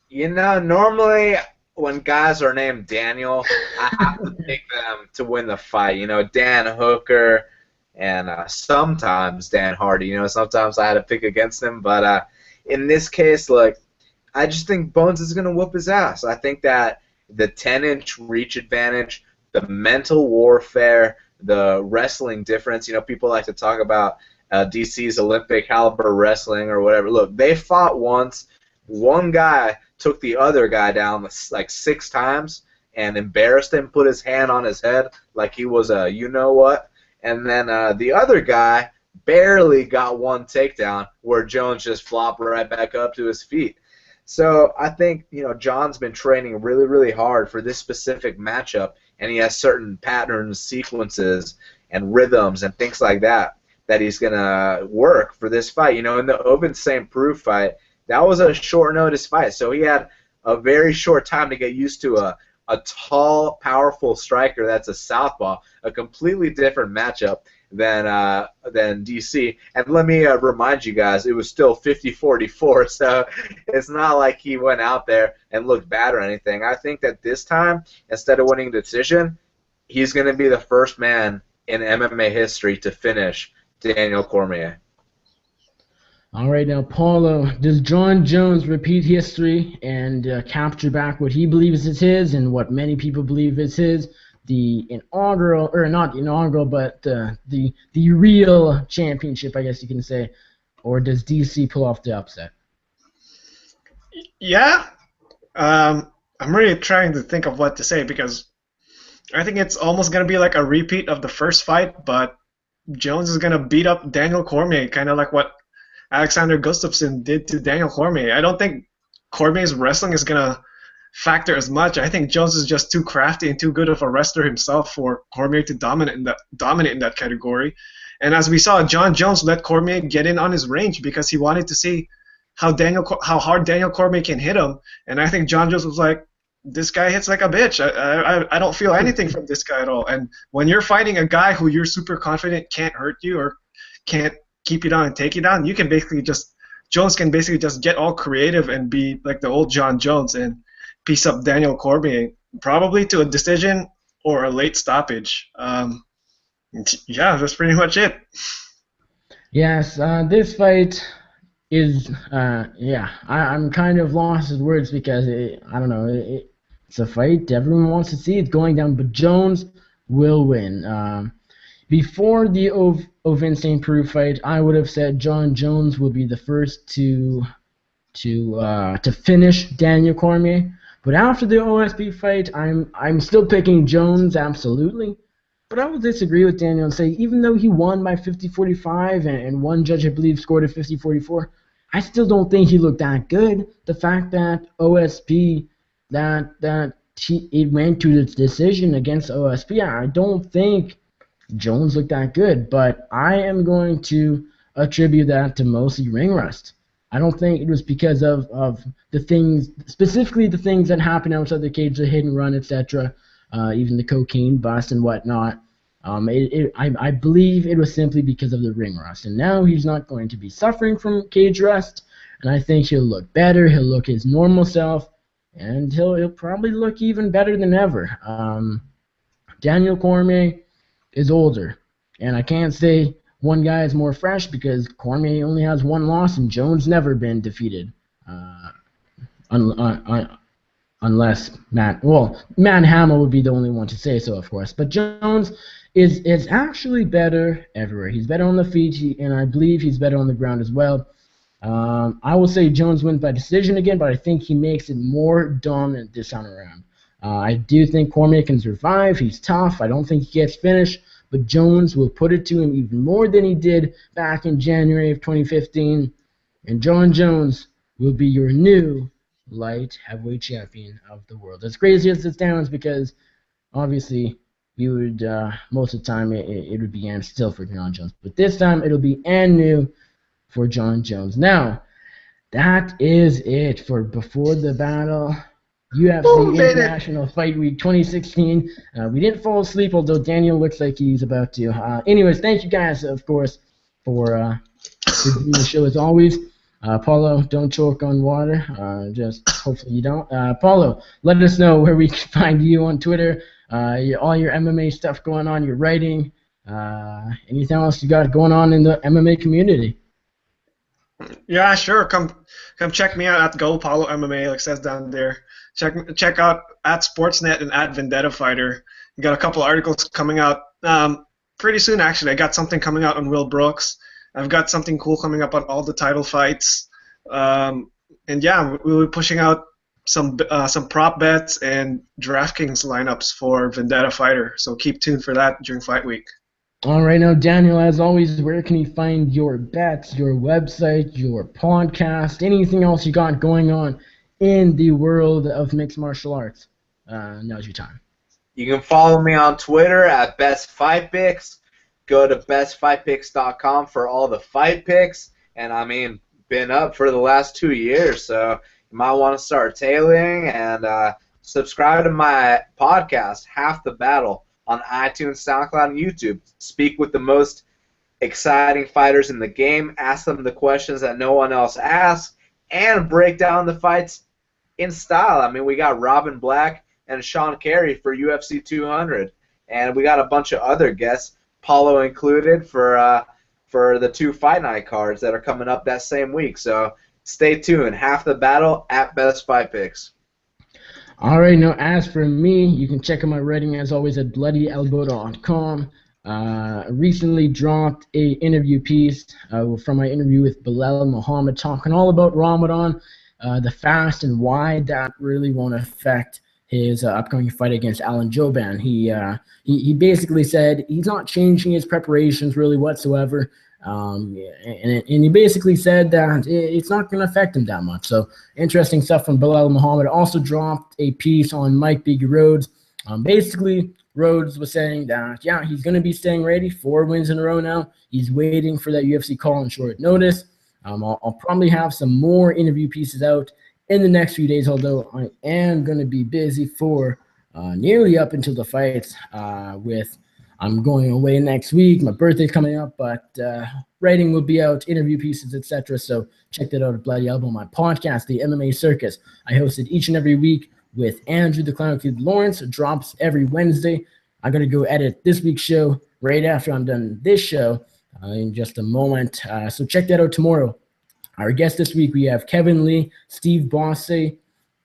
[SPEAKER 2] You know, normally when guys are named Daniel, I have to pick them to win the fight. You know, Dan Hooker and sometimes Dan Hardy. You know, sometimes I had to pick against them, but in this case, look, I just think Bones is going to whoop his ass. I think that the 10-inch reach advantage, the mental warfare, the wrestling difference, you know, people like to talk about DC's Olympic caliber wrestling or whatever. Look, they fought once. One guy took the other guy down like 6 times and embarrassed him, put his hand on his head like he was a you-know-what. And then the other guy barely got one takedown where Jones just flopped right back up to his feet. So I think, you know, John's been training really, really hard for this specific matchup, and he has certain patterns, sequences, and rhythms and things like that that he's going to work for this fight. You know, in the Open St. Preux fight, that was a short notice fight, so he had a very short time to get used to a tall, powerful striker that's a southpaw, a completely different matchup than DC. And let me remind you guys, it was still 50-44, so it's not like he went out there and looked bad or anything. I think that this time, instead of winning the decision, he's going to be the first man in MMA history to finish Daniel Cormier.
[SPEAKER 1] All right, now, Paolo, does John Jones repeat history and capture back what he believes is his and what many people believe is his, the inaugural, or not the inaugural, but the real championship, I guess you can say, or does DC pull off the upset?
[SPEAKER 3] Yeah, I'm really trying to think of what to say because I think it's almost going to be like a repeat of the first fight, but Jones is going to beat up Daniel Cormier, kind of like what Alexander Gustafsson did to Daniel Cormier. I don't think Cormier's wrestling is going to factor as much. I think Jones is just too crafty and too good of a wrestler himself for Cormier to dominate in that category. And as we saw, John Jones let Cormier get in on his range because he wanted to see how hard Daniel Cormier can hit him. And I think John Jones was like, this guy hits like a bitch. I don't feel anything from this guy at all. And when you're fighting a guy who you're super confident can't hurt you or can't keep you down and take you down, you can Jones can basically just get all creative and be like the old John Jones and piece up Daniel Cormier, probably to a decision or a late stoppage. Yeah, that's pretty much it.
[SPEAKER 1] Yes, this fight is, I'm kind of lost with words because, I don't know, it's a fight everyone wants to see. It's going down, but Jones will win. Before the Ovince St. Preux fight, I would have said John Jones will be the first to finish Daniel Cormier. But after the OSP fight, I'm still picking Jones, absolutely. But I will disagree with Daniel and say, even though he won by 50-45 and one judge, I believe, scored at 50-44, I still don't think he looked that good. The fact that OSP, it went to the decision against OSP, I don't think Jones looked that good. But I am going to attribute that to mostly ring rust. I don't think it was because of the things, specifically the things that happened outside the cage, the hit and run, etc., even the cocaine bust and whatnot. I believe it was simply because of the ring rust. And now he's not going to be suffering from cage rust, and I think he'll look better. He'll look his normal self, and he'll probably look even better than ever. Daniel Cormier is older, and I can't say one guy is more fresh because Cormier only has one loss and Jones never been defeated. unless Matt Hamill would be the only one to say so, of course. But Jones is actually better everywhere. He's better on the feet, and I believe he's better on the ground as well. I will say Jones wins by decision again, but I think he makes it more dominant this time around. I do think Cormier can survive. He's tough. I don't think he gets finished, but Jones will put it to him even more than he did back in January of 2015. And John Jones will be your new light heavyweight champion of the world. As crazy as it sounds, because obviously you would most of the time it would be and still for John Jones, but this time it'll be and new for John Jones. Now, that is it for Before the Battle UFC International Fight Week 2016. We didn't fall asleep, although Daniel looks like he's about to. Anyways, thank you guys, of course, for doing the show as always. Paolo, don't choke on water. Just hopefully you don't. Paolo, let us know where we can find you on Twitter. All your MMA stuff going on, your writing. Anything else you got going on in the MMA community?
[SPEAKER 3] Yeah, sure. Come check me out at Go Paolo MMA, like it says down there. Check out at Sportsnet and at Vendetta Fighter. We got a couple articles coming out pretty soon. Actually, I got something coming out on Will Brooks. I've got something cool coming up on all the title fights. And yeah, we'll be pushing out some prop bets and DraftKings lineups for Vendetta Fighter. So keep tuned for that during Fight Week.
[SPEAKER 1] All right, now Daniel, as always, where can you find your bets, your website, your podcast, anything else you got going on in the world of mixed martial arts? Now's your time.
[SPEAKER 2] You can follow me on Twitter at BestFightPicks. Go to bestfightpicks.com for all the fight picks. And, I mean, been up for the last 2 years, so you might want to start tailing and subscribe to my podcast, Half the Battle, on iTunes, SoundCloud, and YouTube. Speak with the most exciting fighters in the game, ask them the questions that no one else asks, and break down the fights in style. I mean, we got Robin Black and Sean Carey for UFC 200, and we got a bunch of other guests, Paolo included, for the 2 Fight Night cards that are coming up that same week. So stay tuned. Half the Battle at Best Fight Picks.
[SPEAKER 1] All right, now as for me, you can check out my writing as always at bloodyelbow.com. Recently dropped a interview piece from my interview with Belal Muhammad, talking all about Ramadan, the fast, and why that really won't affect his upcoming fight against Alan Jouban. He basically said he's not changing his preparations really whatsoever. And he basically said that it's not going to affect him that much. So interesting stuff from Belal Muhammad. Also dropped a piece on Mike Biggie Rhodes. Basically, Rhodes was saying that, yeah, he's going to be staying ready, 4 wins in a row now. He's waiting for that UFC call on short notice. I'll probably have some more interview pieces out in the next few days, although I am going to be busy for nearly up until the fights I'm going away next week. My birthday's coming up, but writing will be out, interview pieces, etc. So check that out at Bloody Elbow, my podcast, The MMA Circus. I host it each and every week with Andrew the Clown Kid Lawrence. It drops every Wednesday. I'm going to go edit this week's show right after I'm done this show in just a moment. So check that out tomorrow. Our guests this week, we have Kevin Lee, Steve Bosse,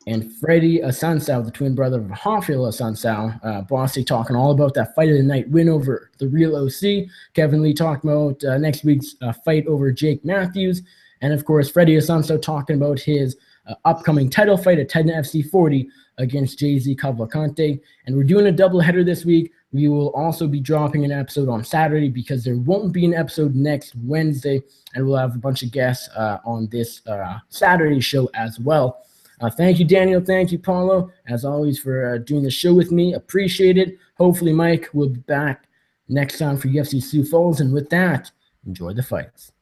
[SPEAKER 1] and Freddie Asansao, the twin brother of Rafael Asansao. Bosse talking all about that fight of the night win over the Real OC. Kevin Lee talking about next week's fight over Jake Matthews. And, of course, Freddie Asansao talking about his upcoming title fight at Titan FC 40 against Jay-Z Cavalcante. And we're doing a doubleheader this week. We will also be dropping an episode on Saturday because there won't be an episode next Wednesday. And we'll have a bunch of guests on this Saturday show as well. Thank you, Daniel. Thank you, Paolo, as always, for doing the show with me. Appreciate it. Hopefully, Mike will be back next time for UFC Sioux Falls. And with that, enjoy the fights.